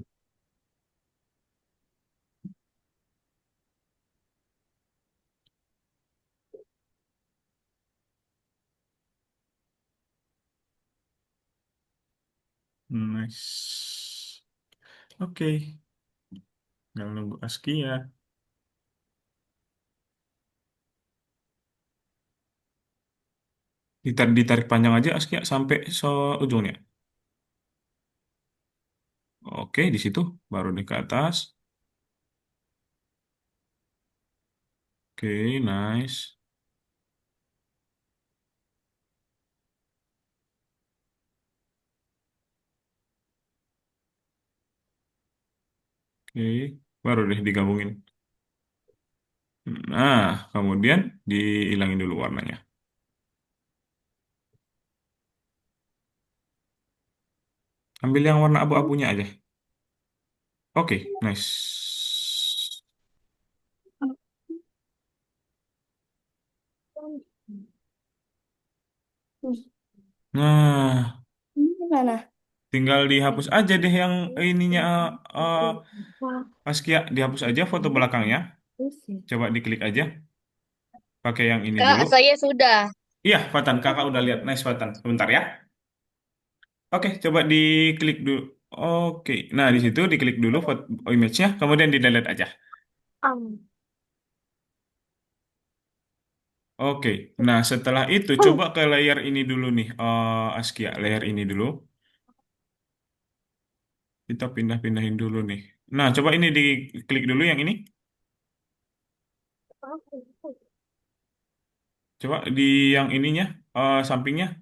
Nice. Oke, jangan nunggu Askia. Ditarik panjang aja Askia sampai so ujungnya. Oke, di situ baru di ke atas. Oke, nice. Oke, baru deh digabungin. Nah, kemudian dihilangin dulu warnanya. Ambil yang warna abu-abunya aja. Oke, nice. Nah, Ini gimana? tinggal dihapus aja deh yang ininya Wah, Askia, dihapus aja foto belakangnya. Terus ya. Coba diklik aja, pakai yang ini Kak, dulu. saya sudah. Iya, Fatan, kakak udah lihat. Nice, Fatan. Sebentar ya. Oke, coba diklik dulu. Oke, nah di situ diklik dulu foto image-nya, kemudian di delete aja. um, Oke, nah setelah itu coba ke layer ini dulu nih, Askia, layer ini dulu. Kita pindah-pindahin dulu nih. Nah, coba ini diklik dulu yang ini. Coba di yang ininya, sampingnya.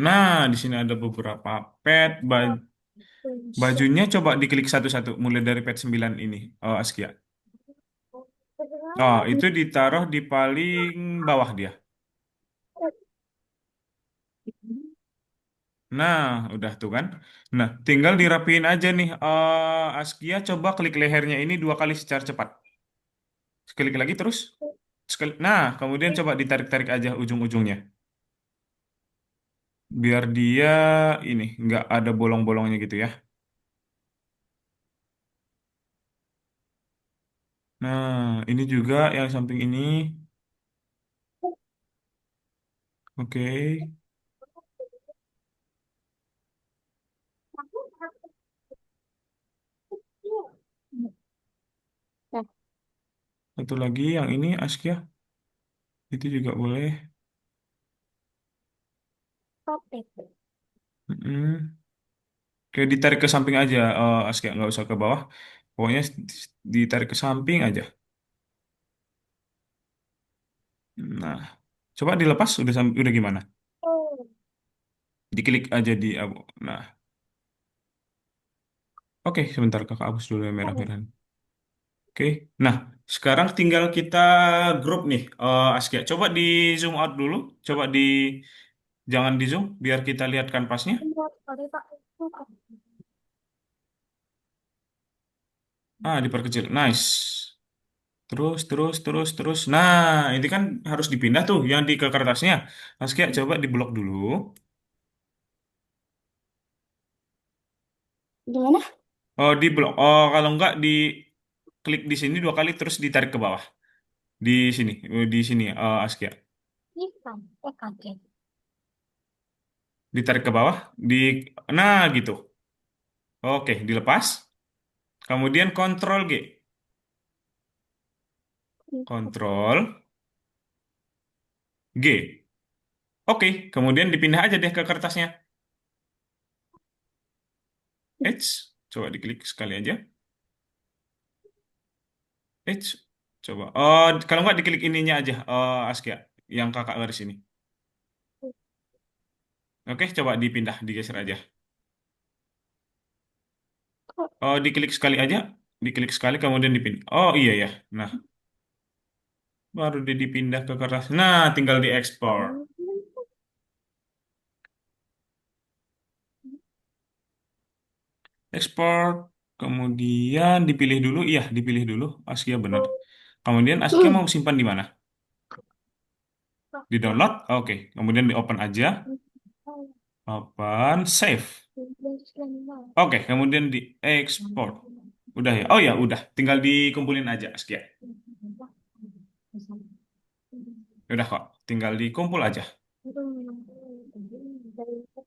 Nah, di sini ada beberapa pet. Bajunya coba diklik satu-satu, mulai dari pet 9 ini, Askia. Oh, itu ditaruh di paling bawah dia. Nah, udah tuh kan. Nah, tinggal dirapiin aja nih. Askia coba klik lehernya ini 2 kali secara cepat. Klik lagi terus. Sekali. Nah, kemudian coba ditarik-tarik aja ujung-ujungnya. Biar dia ini nggak ada bolong-bolongnya gitu ya. Nah, ini juga yang samping ini. Oke. Nah, Satu lagi yang ini Askia, itu juga boleh. Oke. Mm-mm. Kayak ditarik ke samping aja, Askia, nggak usah ke bawah. Pokoknya ditarik ke samping aja. Nah, coba dilepas, udah gimana? Oh, Diklik aja di, nah, oke, sebentar kakak hapus dulu yang merah-merahan. Oke, nah sekarang tinggal kita grup nih, Askia. Coba di zoom out dulu, coba jangan di zoom, biar kita lihat kanvasnya. sorry Pak. Diperkecil, nice. Terus, terus, terus, terus. Nah, ini kan harus dipindah tuh yang di ke kertasnya. Askia, coba diblok dulu. gimana? Oh, diblok. Oh, kalau enggak di klik di sini 2 kali terus ditarik ke bawah. Di sini, di sini, Askia. Ikan. Kaget. Ditarik ke bawah, nah gitu. Oke, dilepas. Kemudian Ctrl G. Ctrl G. Oke, kemudian dipindah aja deh ke kertasnya. H, coba diklik sekali aja. H, coba. Oh, kalau nggak diklik ininya aja, Askia, yang kakak garis ini. Oke, coba dipindah, digeser aja. Oh, diklik sekali aja, diklik sekali, kemudian dipindah. Oh iya ya. Nah, baru dia dipindah ke kertas. Nah, tinggal diekspor. Ekspor, kemudian dipilih dulu. Iya, dipilih dulu. Askia benar. Kemudian Askia mau simpan di mana? Di download? Oke, kemudian di open aja. Open, save. Oke, kemudian di export. Udah ya? Oh ya, udah. Tinggal dikumpulin aja, Askia. Udah kok. Tinggal dikumpul aja.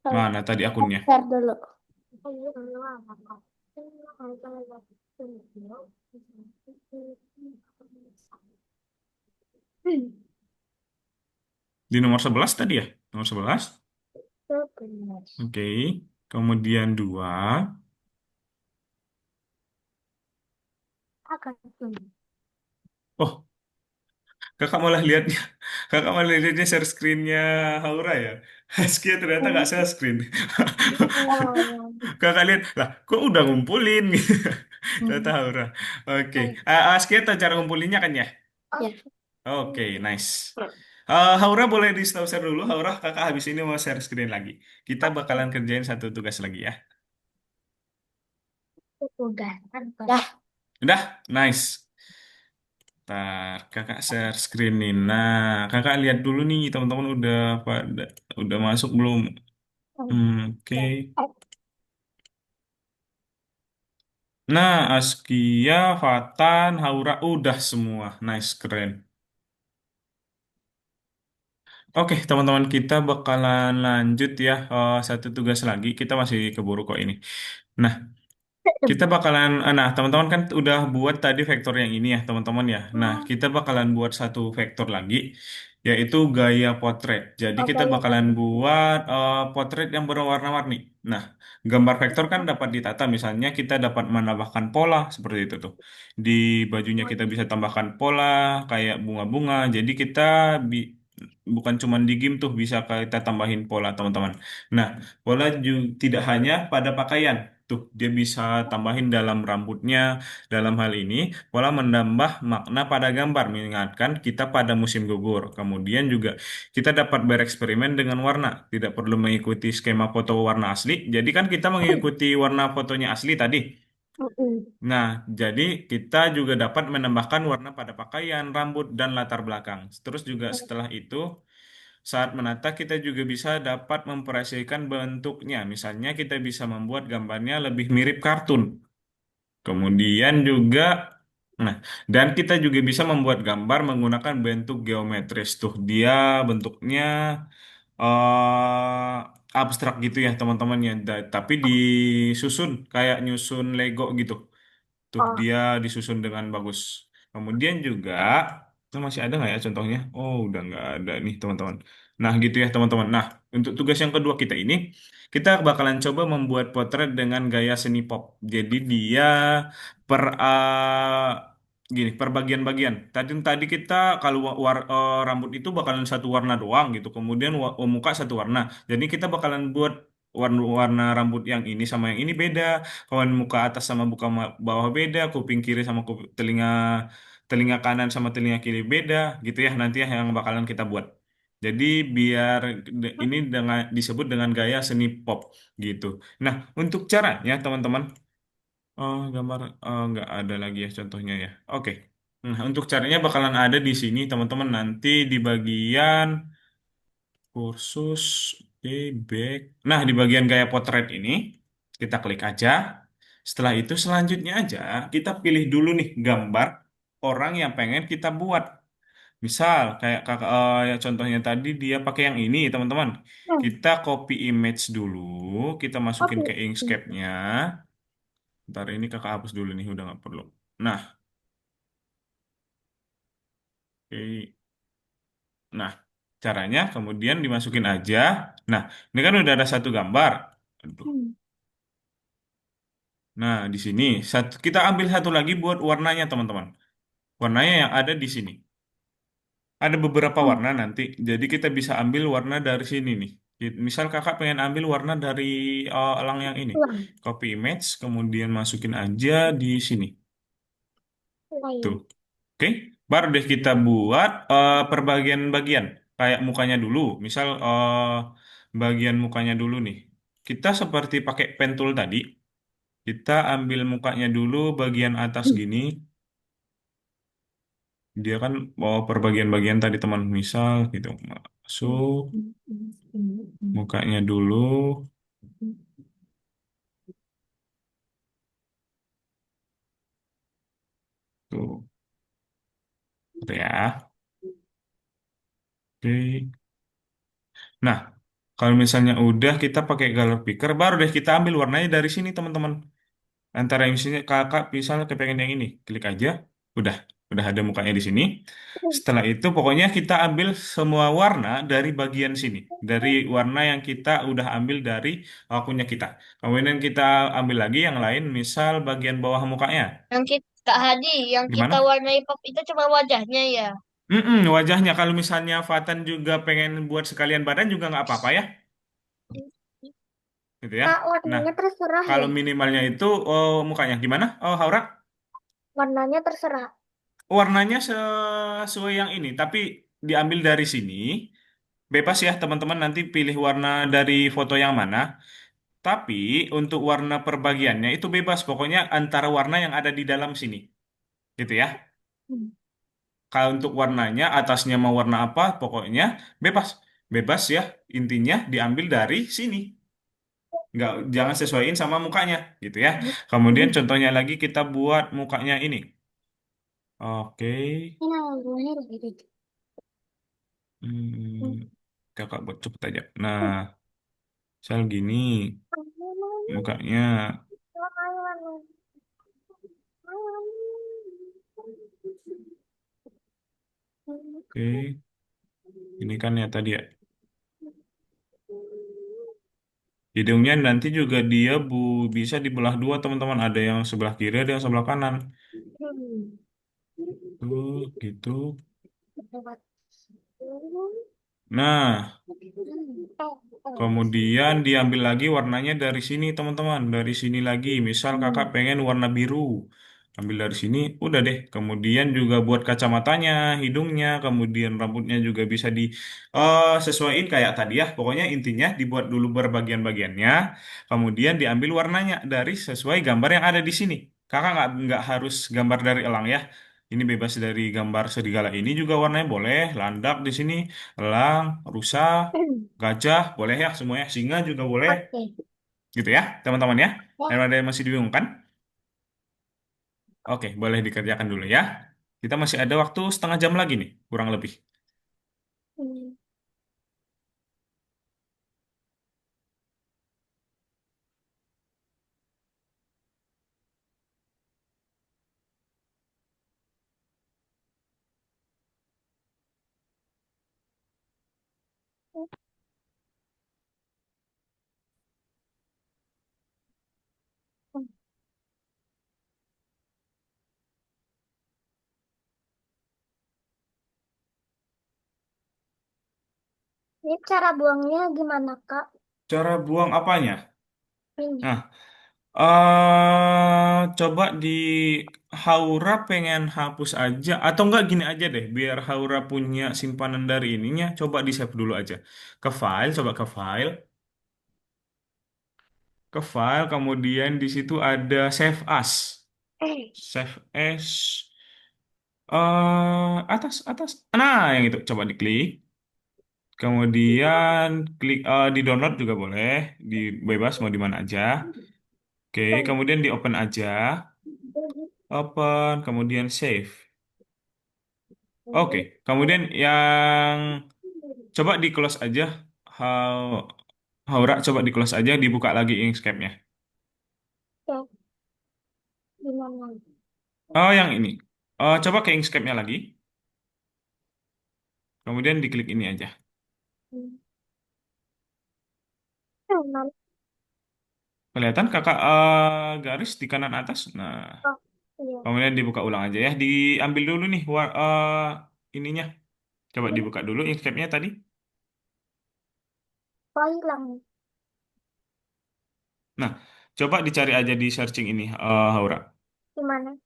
Mana tadi akunnya? Share dulu. Di nomor 11 tadi ya? Nomor 11. Oke. Kemudian 2. Oh, kakak malah lihatnya. Kakak malah lihatnya share screen-nya Haura ya. Askia ternyata nggak share screen. Kakak lihat, lah kok udah ngumpulin gitu. Ternyata Haura. Oke. Askia tahu cara ngumpulinnya kan ya? Ya. Oke, nice. Haura boleh di stop share dulu. Haura, kakak habis ini mau share screen lagi. Kita bakalan kerjain satu tugas lagi ya. Udah. Dah. Udah? Nice. Ntar kakak share screen nih. Nah, kakak lihat dulu nih teman-teman udah masuk belum? Oke. Nah, Askia, Fatan, Haura udah semua. Nice, keren. Oke, teman-teman kita bakalan lanjut ya. Satu tugas lagi. Kita masih keburu kok ini. Nah, kita bakalan, nah teman-teman kan udah buat tadi vektor yang ini ya teman-teman ya. Nah, kita bakalan buat satu vektor lagi, yaitu gaya potret. Jadi Oh, kita gaya bakalan potret. buat potret yang berwarna-warni. Nah, gambar vektor kan dapat ditata, misalnya kita dapat menambahkan pola seperti itu tuh. Di bajunya kita bisa tambahkan pola kayak bunga-bunga. Jadi kita bukan cuma di game tuh bisa kita tambahin pola teman-teman. Nah, pola juga tidak hanya pada pakaian. Tuh, dia bisa tambahin dalam rambutnya. Dalam hal ini, pola menambah makna pada gambar, mengingatkan kita pada musim gugur. Kemudian juga kita dapat bereksperimen dengan warna, tidak perlu mengikuti skema foto warna asli. Jadi kan kita mengikuti warna fotonya asli tadi. Nah, jadi kita juga dapat menambahkan warna pada pakaian, rambut, dan latar belakang. Terus juga setelah itu, saat menata, kita juga bisa dapat memproyeksikan bentuknya. Misalnya, kita bisa membuat gambarnya lebih mirip kartun. Kemudian juga, nah, dan kita juga bisa membuat gambar menggunakan bentuk geometris. Tuh, dia bentuknya abstrak gitu ya teman-teman ya. Tapi disusun kayak nyusun Lego gitu. Tuh Oh, dia disusun dengan bagus. Kemudian juga itu masih ada nggak ya contohnya? Oh udah nggak ada nih teman-teman. Nah gitu ya teman-teman. Nah untuk tugas yang kedua kita ini kita bakalan coba membuat potret dengan gaya seni pop. Jadi dia per gini per bagian-bagian. Tadi kita kalau rambut itu bakalan satu warna doang gitu. Kemudian muka satu warna. Jadi kita bakalan buat warna rambut yang ini sama yang ini beda, kawan muka atas sama muka bawah beda, kuping kiri sama telinga telinga kanan sama telinga kiri beda, gitu ya nanti ya yang bakalan kita buat. Jadi biar ini dengan disebut dengan gaya seni pop gitu. Nah, untuk caranya teman-teman, oh gambar nggak ada lagi ya contohnya ya. Oke. Nah, untuk caranya bakalan ada di sini teman-teman nanti di bagian kursus back. Nah, di bagian gaya potret ini, kita klik aja. Setelah itu, selanjutnya aja, kita pilih dulu nih gambar orang yang pengen kita buat. Misal, kayak kakak, ya contohnya tadi dia pakai yang ini, teman-teman. hmm. Kita copy image dulu, kita masukin Oke. ke Inkscape-nya. Ntar ini kakak hapus dulu nih, udah nggak perlu. Nah, oke. Nah, caranya kemudian dimasukin aja. Nah, ini kan udah ada satu gambar. Aduh. Hmm. Nah, di sini kita ambil satu lagi buat warnanya, teman-teman. Warnanya yang ada di sini. Ada beberapa Hmm. warna nanti. Jadi kita bisa ambil warna dari sini nih. Misal kakak pengen ambil warna dari elang yang ini. Ulang. Copy image, kemudian masukin aja di sini. Tuh. Lain. Oke. Baru deh kita buat per bagian-bagian. Kayak mukanya dulu. Misal bagian mukanya dulu nih. Kita seperti pakai pen tool tadi. Kita ambil mukanya dulu bagian atas Hmm. gini. Dia kan bawa per bagian-bagian tadi teman misal gitu. Hmm. Masuk Hmm. Hmm. Hmm. Hmm. mukanya dulu. Hmm. Tuh. Gitu ya. Oke. Nah, kalau misalnya udah kita pakai color picker, baru deh kita ambil warnanya dari sini teman-teman. Antara yang sini kakak misalnya kepengen yang ini, klik aja, udah, udah ada mukanya di sini. Setelah itu pokoknya kita ambil semua warna dari bagian sini, dari warna yang kita udah ambil dari punya kita. Kemudian kita ambil lagi yang lain, misal bagian bawah mukanya. Yang kita, Kak Hadi, yang kita Gimana? warnai pop itu cuma wajahnya ya. Wajahnya kalau misalnya Fatan juga pengen buat sekalian badan juga nggak apa-apa ya, gitu ya. Kak, Nah, warnanya terserah kalau ya. minimalnya itu mukanya gimana? Oh, Haura? Warnanya terserah. Warnanya sesuai yang ini, tapi diambil dari sini. Bebas ya teman-teman nanti pilih warna dari foto yang mana. Tapi untuk warna perbagiannya itu bebas. Pokoknya antara warna yang ada di dalam sini. Gitu ya. Hmm. Kalau untuk warnanya atasnya mau warna apa, pokoknya bebas. Bebas ya. Intinya diambil dari sini. Nggak, jangan sesuaiin sama mukanya. Gitu ya. Kemudian Hmm. contohnya lagi kita buat mukanya ini. Oke. Nah, warnanya begitu. Hmm. Hmm, kakak buat cepet aja. Nah, misal gini mukanya. Oke, ini kan ya tadi ya. Hidungnya nanti juga dia bisa dibelah dua teman-teman. Ada yang sebelah kiri, ada yang sebelah kanan. Hmm. Tuh, gitu. Lewat. Nah, Hmm. kemudian diambil lagi warnanya dari sini teman-teman. Dari sini lagi. Misal kakak Hmm. pengen warna biru. Ambil dari sini, udah deh. Kemudian juga buat kacamatanya, hidungnya, kemudian rambutnya juga bisa sesuaiin kayak tadi ya. Pokoknya intinya dibuat dulu berbagian-bagiannya. Kemudian diambil warnanya dari sesuai gambar yang ada di sini. Kakak nggak harus gambar dari elang ya. Ini bebas dari gambar serigala ini juga warnanya boleh. Landak di sini, elang, rusa, gajah, boleh ya semuanya. Singa juga boleh. Oke. Gitu ya, teman-teman ya. Ya. Ada yang masih bingung kan? Oke, boleh dikerjakan dulu ya. Kita masih ada waktu setengah jam lagi nih, kurang lebih. Hmm. Ini cara buangnya gimana, Kak? Cara buang apanya? Ini. Nah, coba di Haura pengen hapus aja atau enggak gini aja deh, biar Haura punya simpanan dari ininya, coba di save dulu aja. Ke file, coba ke file, kemudian di situ ada save as, save as, atas. Nah, yang itu coba diklik. Kemudian klik di download juga boleh, di bebas mau di mana aja. Oke, kemudian di open aja, open, kemudian save. Oke, kemudian yang coba di close aja, How- Haura coba di close aja, dibuka lagi Inkscape-nya. Ya, gimana? Oh, yang ini. Coba ke Inkscape-nya lagi, kemudian diklik ini aja. Gimana? Kelihatan kakak garis di kanan atas. Nah, Oh, iya. kemudian dibuka ulang aja ya. Diambil dulu nih ininya. Coba dibuka dulu Inkscape-nya tadi. Oh, hilang. Nah, coba dicari aja di searching ini, Haura. Gimana?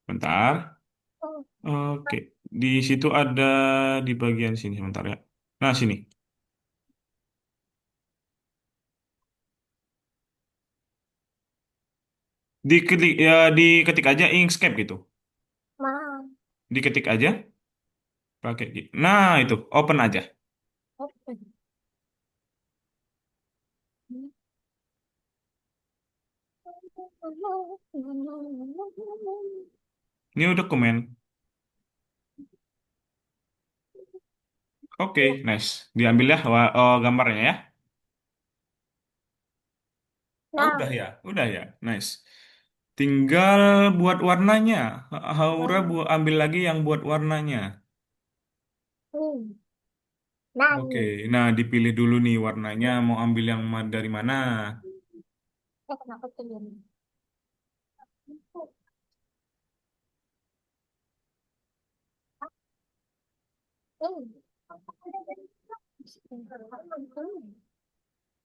Bentar. Oh, Oke, di situ ada di bagian sini sebentar ya. Nah, sini. Diketik ya, diketik aja Inkscape gitu. mahal. Diketik aja pakai Nah, itu open aja. Oke. New dokumen. Oke, Ya. nice. Diambil ya gambarnya ya. Ah, Nah, udah ya, udah ya. Nice. Tinggal buat warnanya. Haura ambil lagi yang buat warnanya. ini. Nah, Oke, ini. nah dipilih dulu nih warnanya. Mau ambil yang dari mana? Kenapa tuh ini? Ini.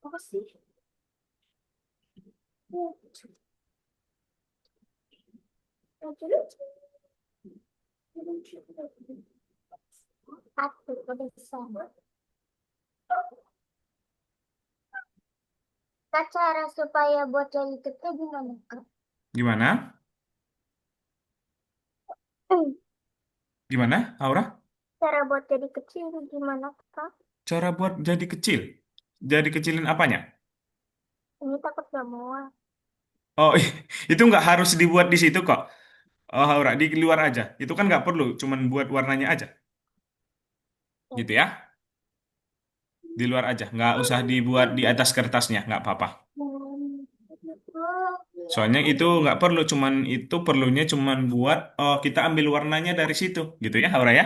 Apa sih? Aku udah sama. Nah, cara supaya buat jadi kecil gimana, Kak? Gimana? Gimana, Aura? Cara buat jadi kecil gimana, Kak? Cara buat jadi kecil. Jadi kecilin apanya? Ini takut gak muat. Oh, itu nggak harus dibuat di situ kok. Oh, Aura, di luar aja. Itu kan nggak perlu, cuman buat warnanya aja. Gitu ya. Di luar aja. Nggak usah dibuat di atas kertasnya, nggak apa-apa. Soalnya itu nggak perlu, cuman itu perlunya cuman buat, oh kita ambil warnanya dari situ. Gitu ya, Aura ya.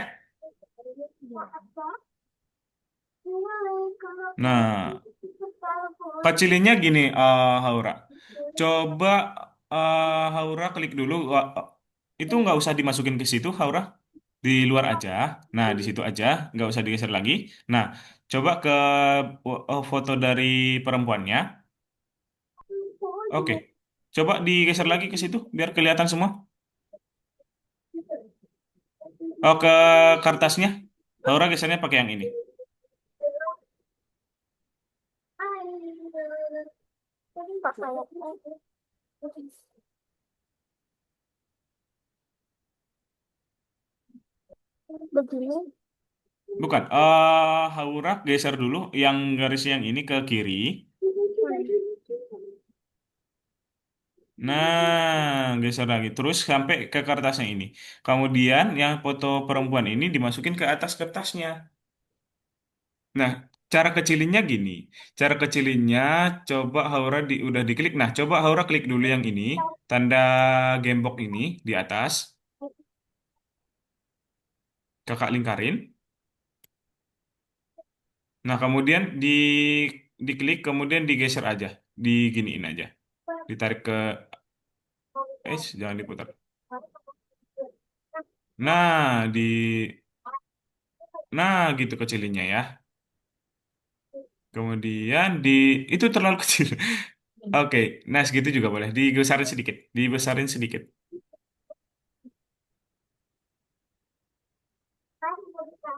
Nah, kecilinnya gini, Haura. Coba Haura klik dulu. Itu nggak usah dimasukin ke situ, Haura. Di luar aja. Nah, di situ aja, nggak usah digeser lagi. Nah, coba ke foto dari perempuannya. Oke, coba digeser lagi ke situ, biar kelihatan semua. Oh, ke kertasnya. Haura gesernya pakai yang ini. Begini. Bukan, Haura geser dulu yang garis yang ini ke kiri. Nah, geser lagi. Terus sampai ke kertasnya ini. Kemudian yang foto perempuan ini dimasukin ke atas kertasnya. Nah, cara kecilinnya gini. Cara kecilinnya coba Haura udah diklik. Nah, coba Haura klik dulu yang ini. Tanda gembok ini di atas. Kakak lingkarin. Nah, kemudian diklik, kemudian digeser aja. Diginiin aja. Ditarik ke... jangan diputar. Nah, Nah, gitu kecilinnya ya. Kemudian itu terlalu kecil. Oke, nah segitu juga boleh. Dibesarin sedikit, dibesarin sedikit.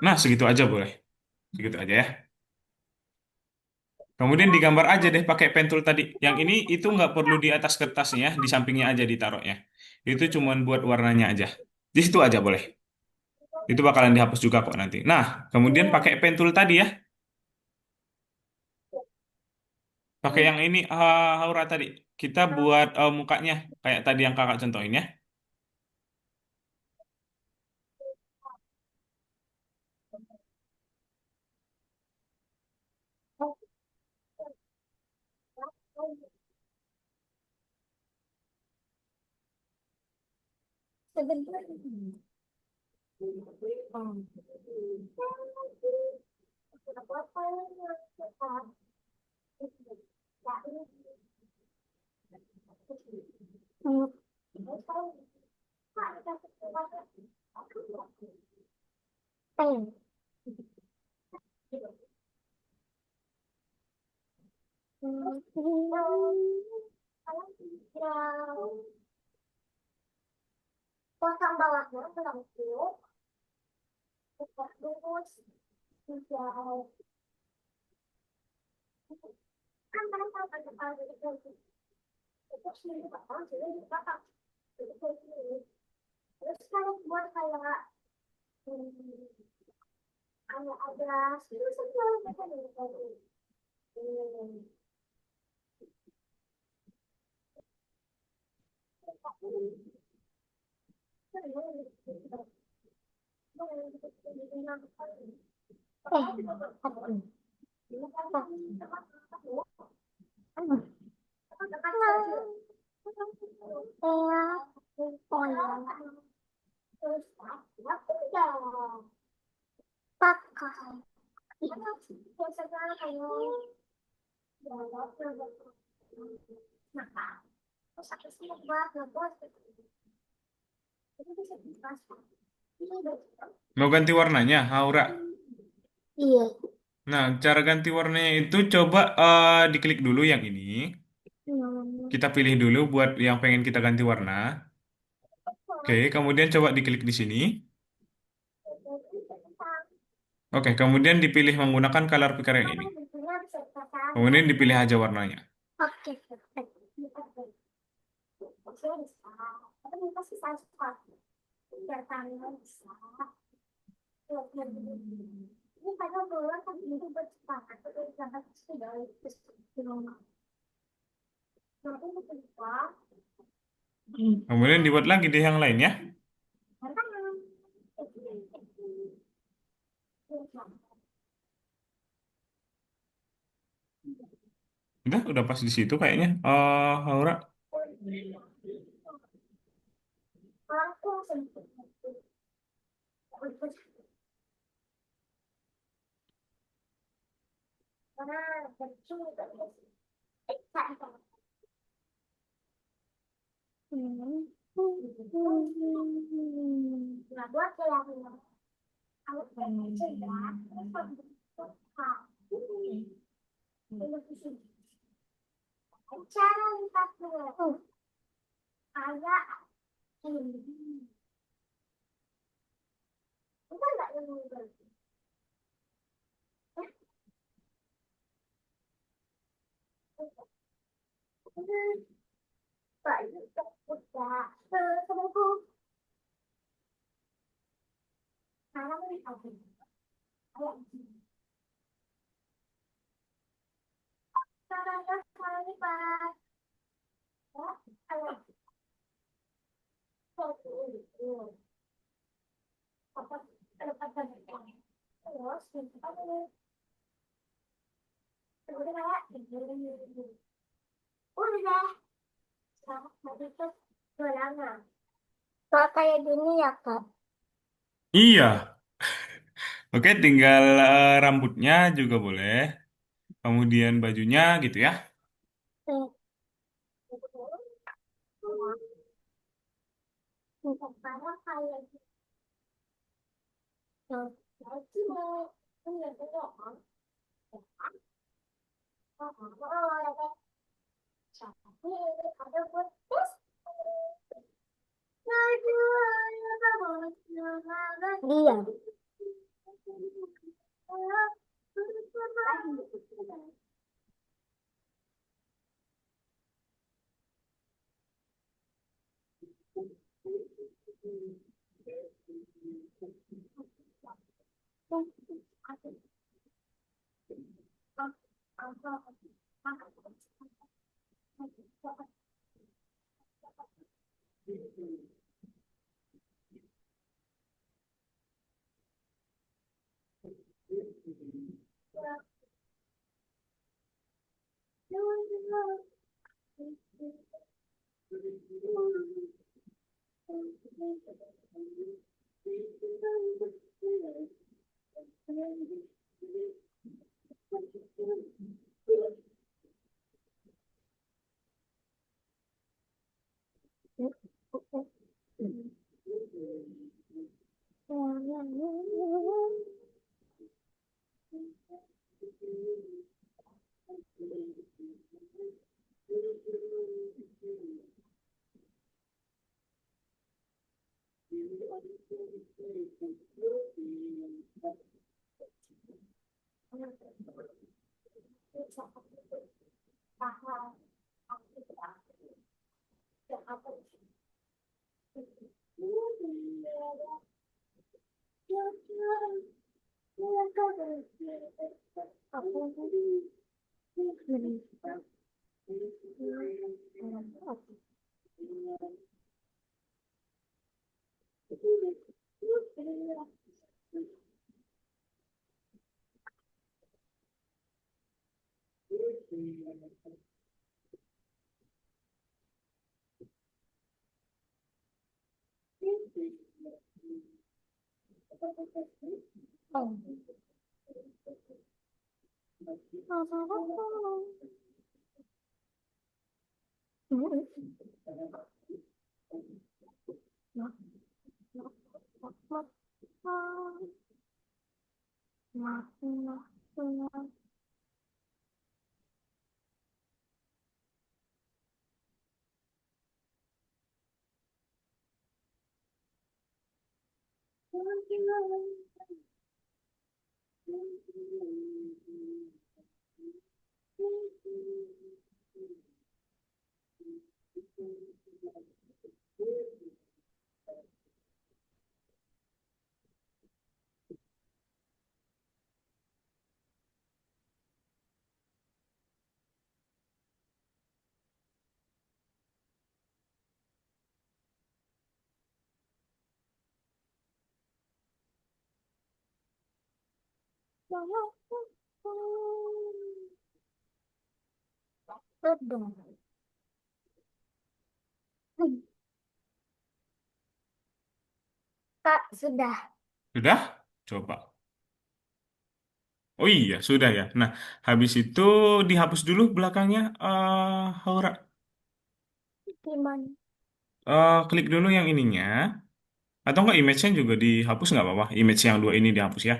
Nah, segitu aja boleh. Segitu aja ya. Kemudian digambar aja deh pakai pentul tadi. Yang ini itu nggak perlu di atas kertasnya, di sampingnya aja ditaruhnya. Itu cuman buat warnanya aja. Di situ aja boleh. Itu bakalan dihapus juga kok nanti. Nah, kemudian pakai pentul tadi ya. Pakai yang ini Aura tadi. Kita buat mukanya kayak tadi yang kakak contohin ya. Sebentar. Hmm. Hmm. Potong bawahnya berlangsung, tetap lurus, hijau. Kan pada saat ada kepala itu sini potong, sini dipotong. Jadi kayak gini. Terus kalau buat kayak ada sini macam ini tadi. Aduh. Oh ya. Terus udah pakai. Biasanya kayak nah, terus aku sih buat ngebuat itu bisa dipasang. Mau ganti warnanya, Aura. Iya. Nah, cara ganti warnanya itu coba diklik dulu yang ini. Kita pilih dulu buat yang pengen kita ganti warna. Oke, kemudian coba diklik di sini. Oke, kemudian dipilih menggunakan color picker yang ini. Kemudian dipilih aja warnanya. Oke, saya bisa. Tapi ini pasti saya suka. Biar kalian bisa. Ini kadang keluar kan itu bersepakat. Tapi jangan sudah di rumah. Nanti itu bisa. Kemudian dibuat lagi deh yang lain ya. Udah pas di situ kayaknya. Aura. Langsung sentuh. Karena kecil terus. Nah, buat yang kalau kecil ya, cara lihatnya kayak ini. Itu enggak yang berarti. Baik, udah. Semoga sekarang ini aku kayak cara sekali Pak. Ya, kayak seperti itu. Apa ada terus kita kemudian kayak udah sama itu jualannya. Kalau kayak gini ya Kak. Iya. Oke, tinggal rambutnya juga boleh. Kemudian bajunya gitu ya. Sekarang kayak gitu. Jadi mau punya doang. Dia. Sudah. Kak, sudah. Sudah? Coba. Oh iya, sudah ya. Nah, habis itu dihapus dulu belakangnya, Haura. Gimana? Klik dulu yang ininya. Atau enggak image-nya juga dihapus nggak apa-apa. Image yang dua ini dihapus ya.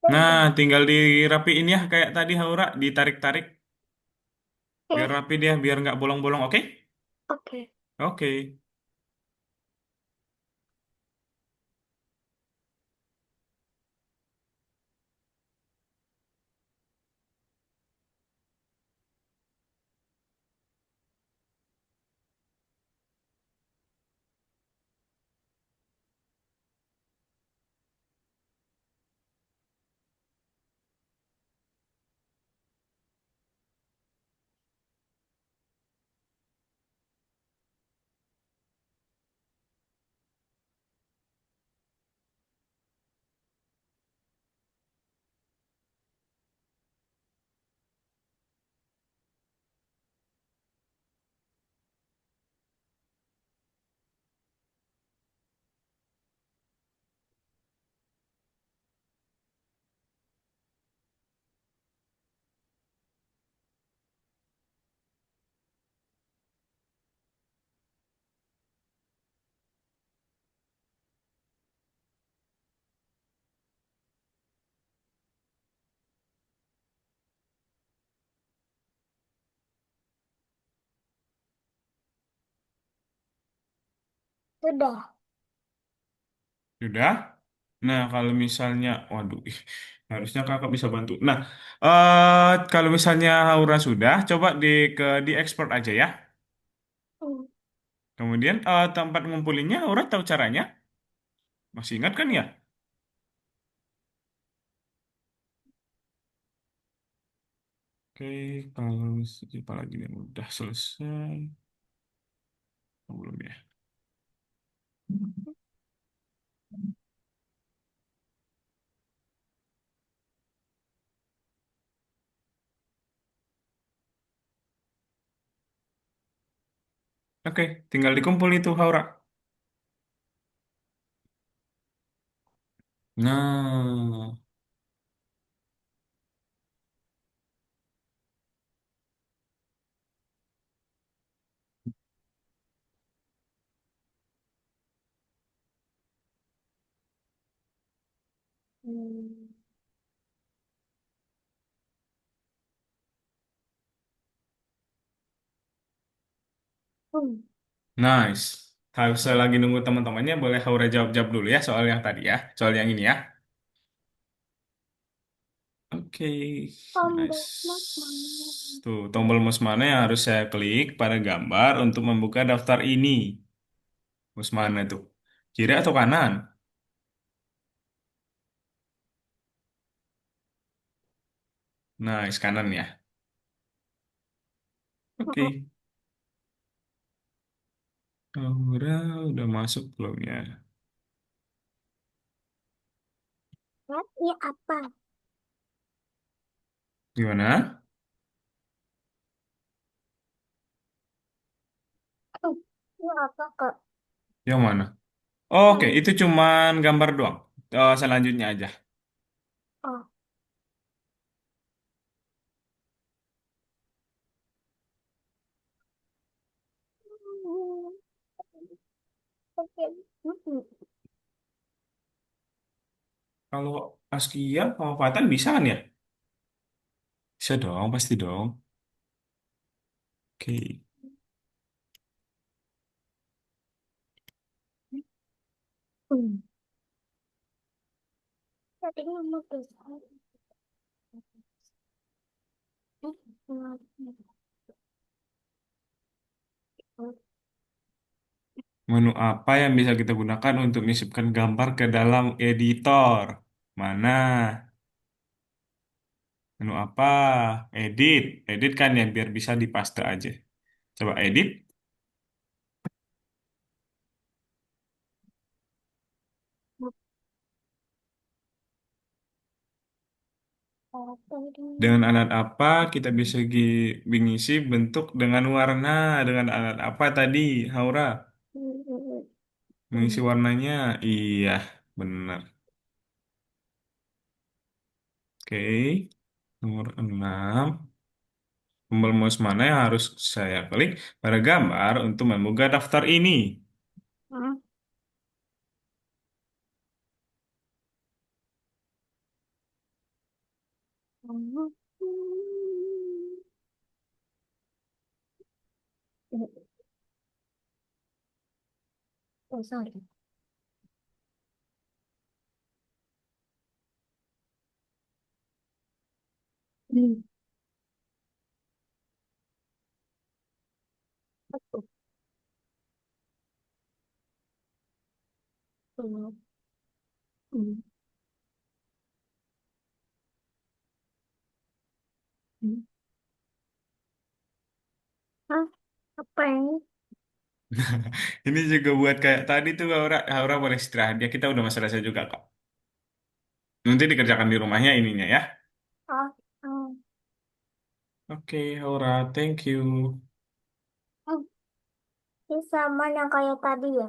Nah, Sudah. tinggal dirapiin ya kayak tadi Haura, ditarik-tarik. Biar Oke. rapi dia, biar nggak bolong-bolong, oke? Oke. Oke. Sudah. Sudah? Nah, kalau misalnya, waduh, harusnya kakak bisa bantu. Nah, kalau misalnya Aura sudah, coba di export aja ya. Hmm. Kemudian tempat ngumpulinnya, Aura tahu caranya? Masih ingat kan ya? Oke, kalau apa lagi nih udah selesai, oh, belum ya? Oke, tinggal dikumpul itu Aura. Nah, Hmm. Hmm. nice. Kalau saya lagi nunggu teman-temannya, boleh Aura jawab-jawab dulu ya soal yang tadi ya, soal yang ini ya. Oke, Tombol mas mana? nice. Tuh, tombol mouse mana yang harus saya klik pada gambar untuk membuka daftar ini? Mouse mana tuh? Kiri atau kanan? Nice, kanan ya. Oke, Aura udah masuk belum ya? Ini apa? Gimana? Hmm. Ini apa kak? Yang mana? Oh, oke, Hmm. itu cuman gambar doang. Selanjutnya aja. Oh. Hmm. Oke. Hmm. Kalau Askia sama Fatan bisa kan ya? Bisa dong, pasti dong. Oke. Hmm. Tadi mama besar. Menu apa yang bisa kita gunakan untuk menyisipkan gambar ke dalam editor? Mana? Menu apa? Edit. Edit kan ya biar bisa dipaste aja. Coba edit. Dengan alat apa kita bisa mengisi bentuk dengan warna? Dengan alat apa tadi, Haura? Mengisi warnanya? Iya, benar. Oke. Nomor 6. Tombol mouse mana yang harus saya klik pada gambar untuk membuka daftar ini? Oh, sorry. Hmm. Betul. Hmm. Hmm. Hmm. Hah? Apa ini? Ini juga buat kayak tadi tuh Aura, Aura boleh istirahat ya. Kita udah selesai juga kok. Nanti dikerjakan di rumahnya ininya ya. Oh, hmm. Oke, Aura, thank you. Hmm. Ini sama yang kayak tadi ya?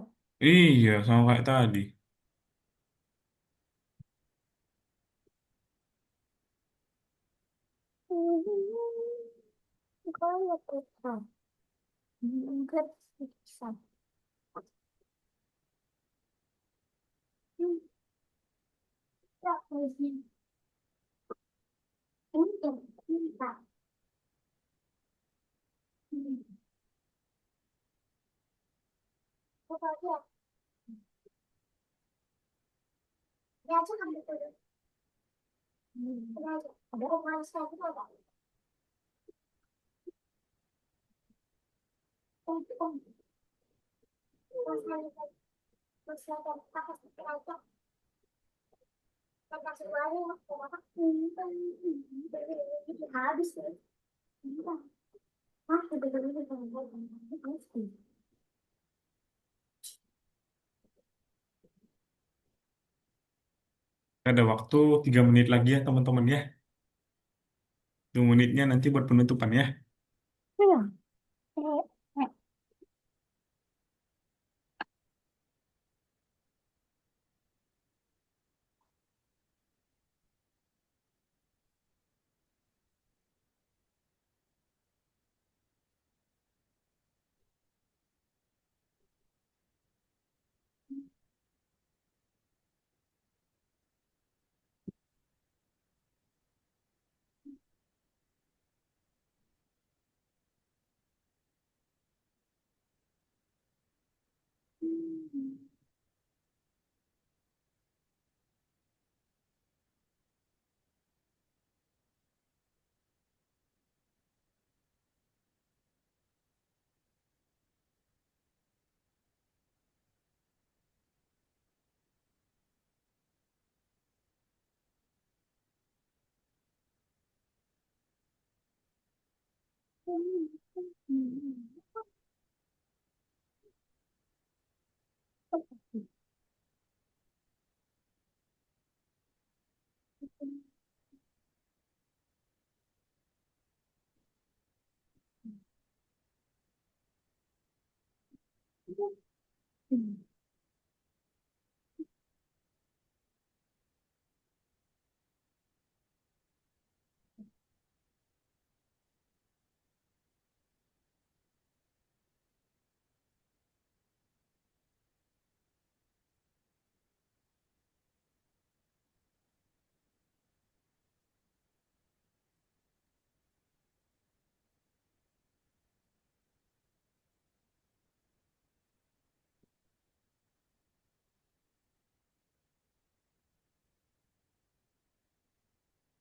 Iya, sama kayak tadi. Kayak bisa. Enggak bisa. Hmm. Tak bisa. Untuk bisa. Hmm. Coba lihat. Ada waktu 3 menit lagi ya teman-teman ya. 2 menitnya nanti buat penutupan ya. Iya.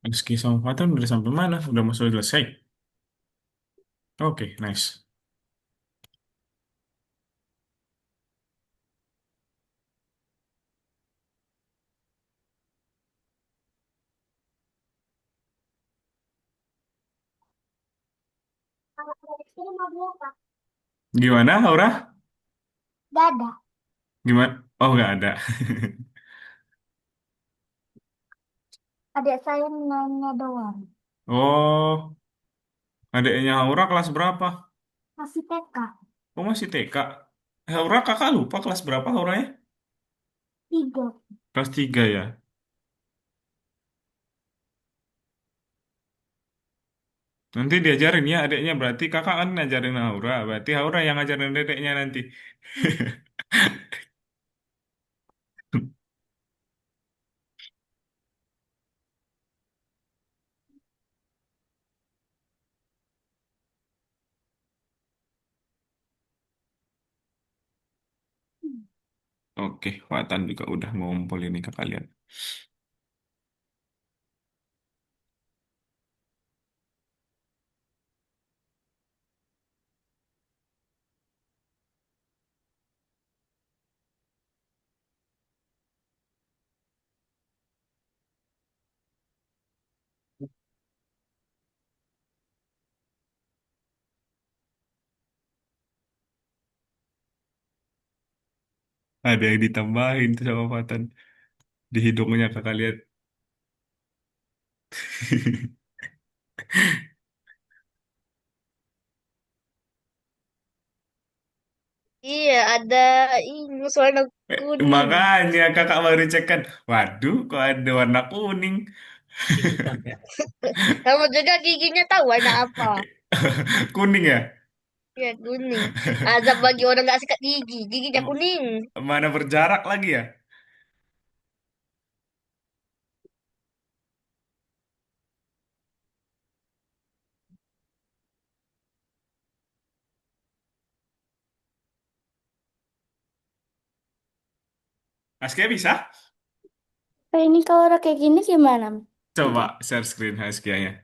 Rizky sama Fatan udah sampai mana? Udah masuk selesai. Oke, nice. Gimana, Aura? Dadah. Gimana? Oh, nggak ada. Adik saya nanya doang. Oh, adiknya Aura kelas berapa? Masih TK. Oh, masih TK. Aura kakak lupa kelas berapa Auranya? 3. Kelas 3 ya. Nanti diajarin ya adiknya. Berarti kakak kan ngajarin Aura. Berarti Aura yang ngajarin adiknya nanti. Oke, Watan juga udah ngumpul ini ke kalian. Ada yang ditambahin tuh sama Watan. Di hidungnya kakak lihat. Iya, ada ini warna kuning. Makanya kakak baru cek kan. Waduh, kok ada warna kuning. Kamu juga giginya tahu warna apa? Kuning ya? Ya, kuning. Azab bagi orang nggak sikat gigi. Giginya kuning. Mana berjarak lagi ya? Askia bisa? Ini kalau udah kayak gini gimana? Coba share screen Haskia-nya.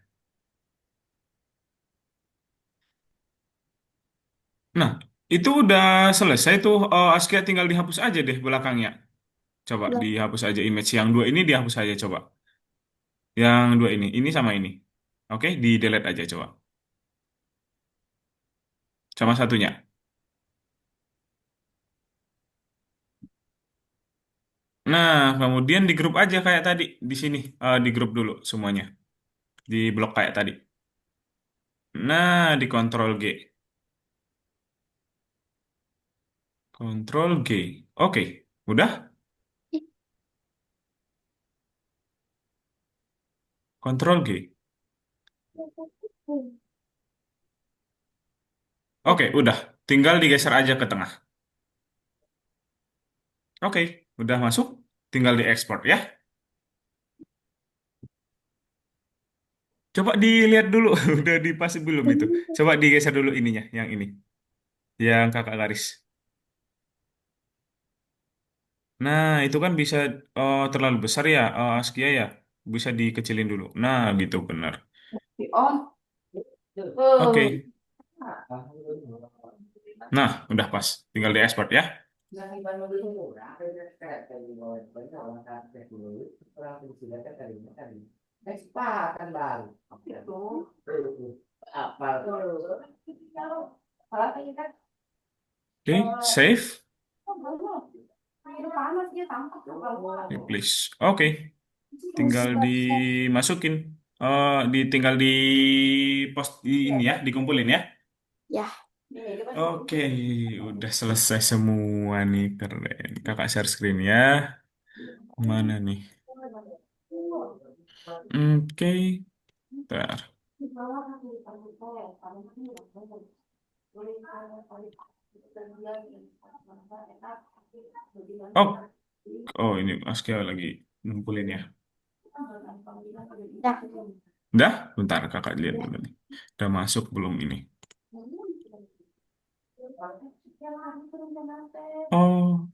Nah, itu udah selesai tuh. Askia tinggal dihapus aja deh belakangnya. Coba Belum. dihapus aja image yang dua ini dihapus aja coba. Yang dua ini sama ini. Oke, di delete aja coba. Sama satunya. Nah, kemudian di grup aja kayak tadi di sini. Di grup dulu semuanya. Di blok kayak tadi. Nah, di Ctrl G. Ctrl G. Oke, udah? Ctrl G. Oke, udah. Tinggal digeser aja ke tengah. Oke, udah masuk. Tinggal diekspor ya. Coba dilihat dulu, udah dipas belum itu? Coba digeser dulu ininya, yang ini, yang kakak garis. Nah, itu kan bisa terlalu besar ya, Askia ya. Bisa dikecilin dulu. Nah, gitu benar. Oke. Nah, udah pas. Tinggal diekspor ya. Oke, save. Please. Oke, tinggal dimasukin. Tinggal di post di ini ya, dikumpulin ya. Ya. Oke, udah selesai semua nih, keren. Kakak share screen ya. Mana nih? Oke, bentar. Oh, oh ini Askia lagi ngumpulin ya. Ya. Udah? Bentar, kakak lihat dulu nih. Udah masuk belum ini? Oh,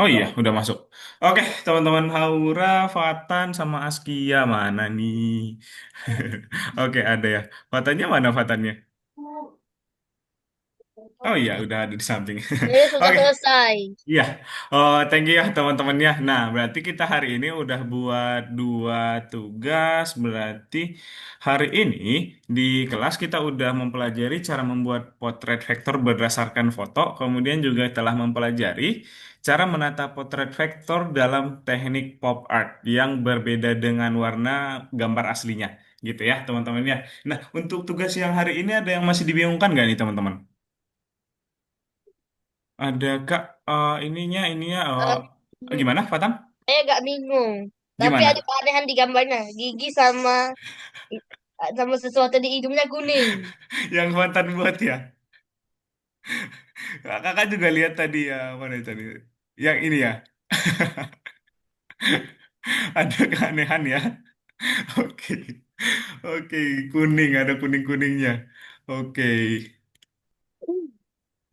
oh iya, udah masuk. Oke, teman-teman Haura, Fatan, sama Askia mana nih? Oke, ada ya. Fatannya mana Fatannya? Oh iya, udah ada di samping. Ini sudah Oke, selesai. iya, thank you ya teman-teman ya. Nah, berarti kita hari ini udah buat dua tugas. Berarti hari ini di kelas kita udah mempelajari cara membuat potret vektor berdasarkan foto. Kemudian juga telah mempelajari cara menata potret vektor dalam teknik pop art yang berbeda dengan warna gambar aslinya. Gitu ya teman-teman ya. Nah, untuk tugas yang hari ini ada yang masih dibingungkan nggak nih teman-teman? Ada Kak, ininya, Eh, gimana, Fatam? saya agak bingung. Tapi ada Gimana? keanehan di gambarnya. Gigi sama sesuatu di hidungnya kuning. Yang Fatam buat ya? Kakak juga lihat tadi ya, mana tadi? Yang ini ya, ada keanehan ya. Oke, oke, kuning, ada kuning-kuningnya. Oke,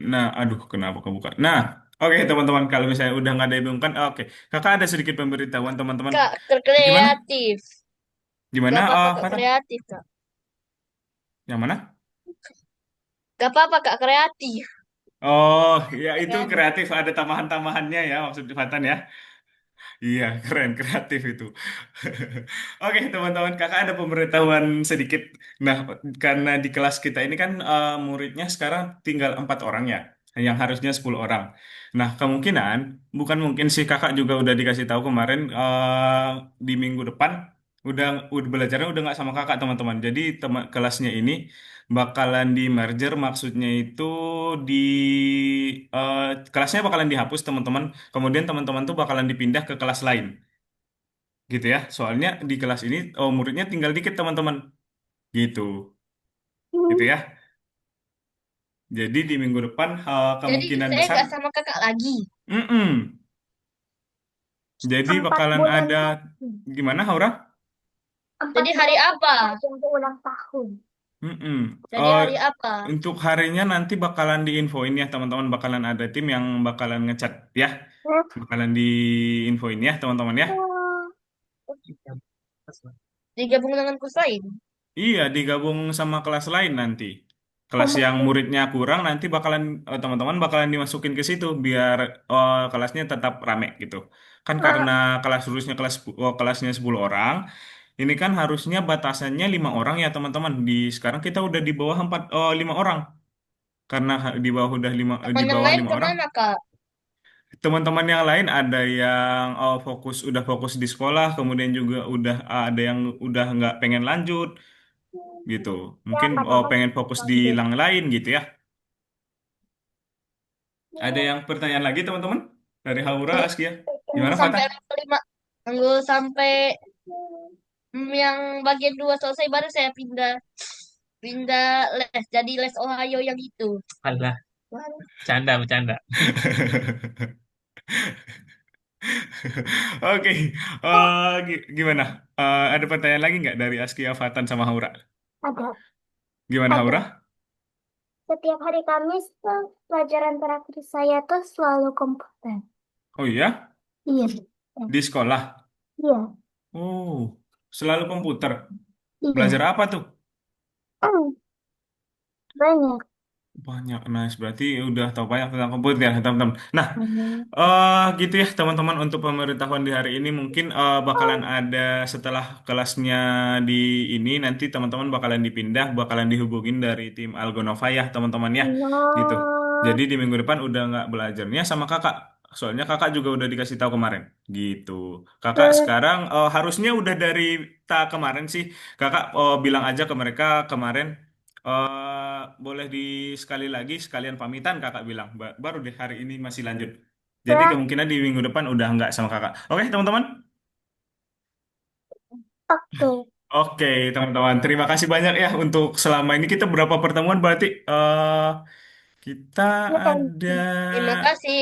nah, aduh, kenapa kebuka? Nah, oke teman-teman, kalau misalnya udah nggak ada yang bingung kan, oke. Kakak ada sedikit pemberitahuan teman-teman. Kak, Gimana? kreatif. Gimana, Gak apa-apa kak Fatam? kreatif kak. Yang mana? Gak apa-apa kak kreatif. Oh, ya itu Kan? kreatif, ada tambahan-tambahannya ya, maksud Fatan ya. Iya, keren, kreatif itu. Oke, teman-teman, kakak ada pemberitahuan sedikit. Nah, karena di kelas kita ini kan muridnya sekarang tinggal 4 orang ya, yang harusnya 10 orang. Nah, kemungkinan, bukan mungkin sih kakak juga udah dikasih tahu kemarin di minggu depan, udah belajarnya udah nggak sama kakak teman-teman. Jadi kelasnya ini bakalan di merger, maksudnya itu di eh, kelasnya bakalan dihapus teman-teman. Kemudian teman-teman tuh bakalan dipindah ke kelas lain, gitu ya. Soalnya di kelas ini muridnya tinggal dikit teman-teman, gitu, gitu ya. Jadi di minggu depan Jadi kemungkinan saya besar, gak sama kakak lagi. mm-mm. Jadi 4 bakalan bulan ada lagi. gimana, Haura? empat Jadi hari bulan apa? lagi untuk ulang tahun. Mm-mm. Jadi Eh, hari apa? untuk harinya nanti bakalan diinfoin ya teman-teman, bakalan ada tim yang bakalan ngecat ya, Hmm. bakalan diinfoin ya teman-teman ya. Oh. Digabung dengan kurs lain. Iya, digabung sama kelas lain nanti. Kelas yang Kompeten. muridnya kurang nanti bakalan teman-teman bakalan dimasukin ke situ biar kelasnya tetap rame gitu. Kan Ah, karena kelas lulusnya kelasnya 10 orang, ini kan harusnya batasannya 5 orang ya teman-teman. Di sekarang kita udah di bawah 5 orang. Karena di bawah di Teman yang bawah lain 5 orang. kemana, Kak? Teman-teman yang lain ada yang udah fokus di sekolah, kemudian juga udah ada yang udah nggak pengen lanjut gitu. ya, Mungkin padahal pengen fokus di lanjut. yang lain gitu ya. Ada yang pertanyaan lagi teman-teman? Dari Haura, Askia. Tunggu Gimana sampai Fatan? level 5. Tunggu sampai yang bagian 2 selesai baru saya pindah pindah les jadi les Ohio yang itu. Alah, bercanda, bercanda. Oke, gimana? Ada pertanyaan lagi nggak dari Askia, Fatan, sama Haura? Ada, Gimana ada. Haura? Setiap hari Kamis tuh pelajaran terakhir saya tuh selalu komputer. Oh iya, Iya. di sekolah. Iya. Oh, selalu komputer. Belajar Iya. apa tuh? Hmm, banyak. Banyak, nice. Berarti udah tahu banyak tentang komputer ya, teman-teman. Nah, Banyak. gitu ya teman-teman untuk pemberitahuan di hari ini mungkin bakalan ada setelah kelasnya di ini nanti teman-teman bakalan dipindah, bakalan dihubungin dari tim Algonova ya teman-teman ya gitu. Oh, Jadi di minggu depan udah nggak belajarnya sama kakak. Soalnya kakak juga udah dikasih tahu kemarin gitu. Kakak terus sekarang harusnya udah dari kemarin sih. Kakak bilang aja ke mereka kemarin boleh di sekali lagi sekalian pamitan kakak bilang. Baru deh hari ini masih lanjut. Jadi ya, kemungkinan di minggu depan udah nggak sama kakak. Oke, teman-teman? oke. Oke, teman-teman. Terima kasih banyak ya untuk selama ini kita berapa pertemuan berarti kita Ya, ada Terima kasih.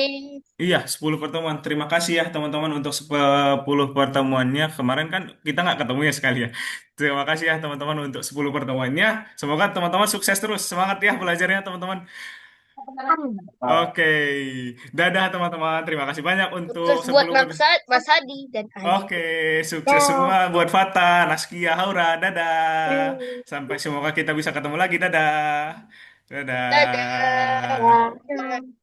iya 10 pertemuan. Terima kasih ya teman-teman untuk 10 pertemuannya. Kemarin kan kita nggak ketemu ya sekali ya. Terima kasih ya teman-teman untuk 10 pertemuannya. Semoga teman-teman sukses terus. Semangat ya belajarnya teman-teman. Amin. Oke, dadah teman-teman. Terima kasih banyak untuk Sukses buat 10 Mas Hadi dan Adi. Oke, sukses semua Ya. buat Fata, Naskia, Haura. Dadah. Hmm. Sampai semoga kita bisa ketemu lagi. Dadah. Dadah. Dadah. Ya.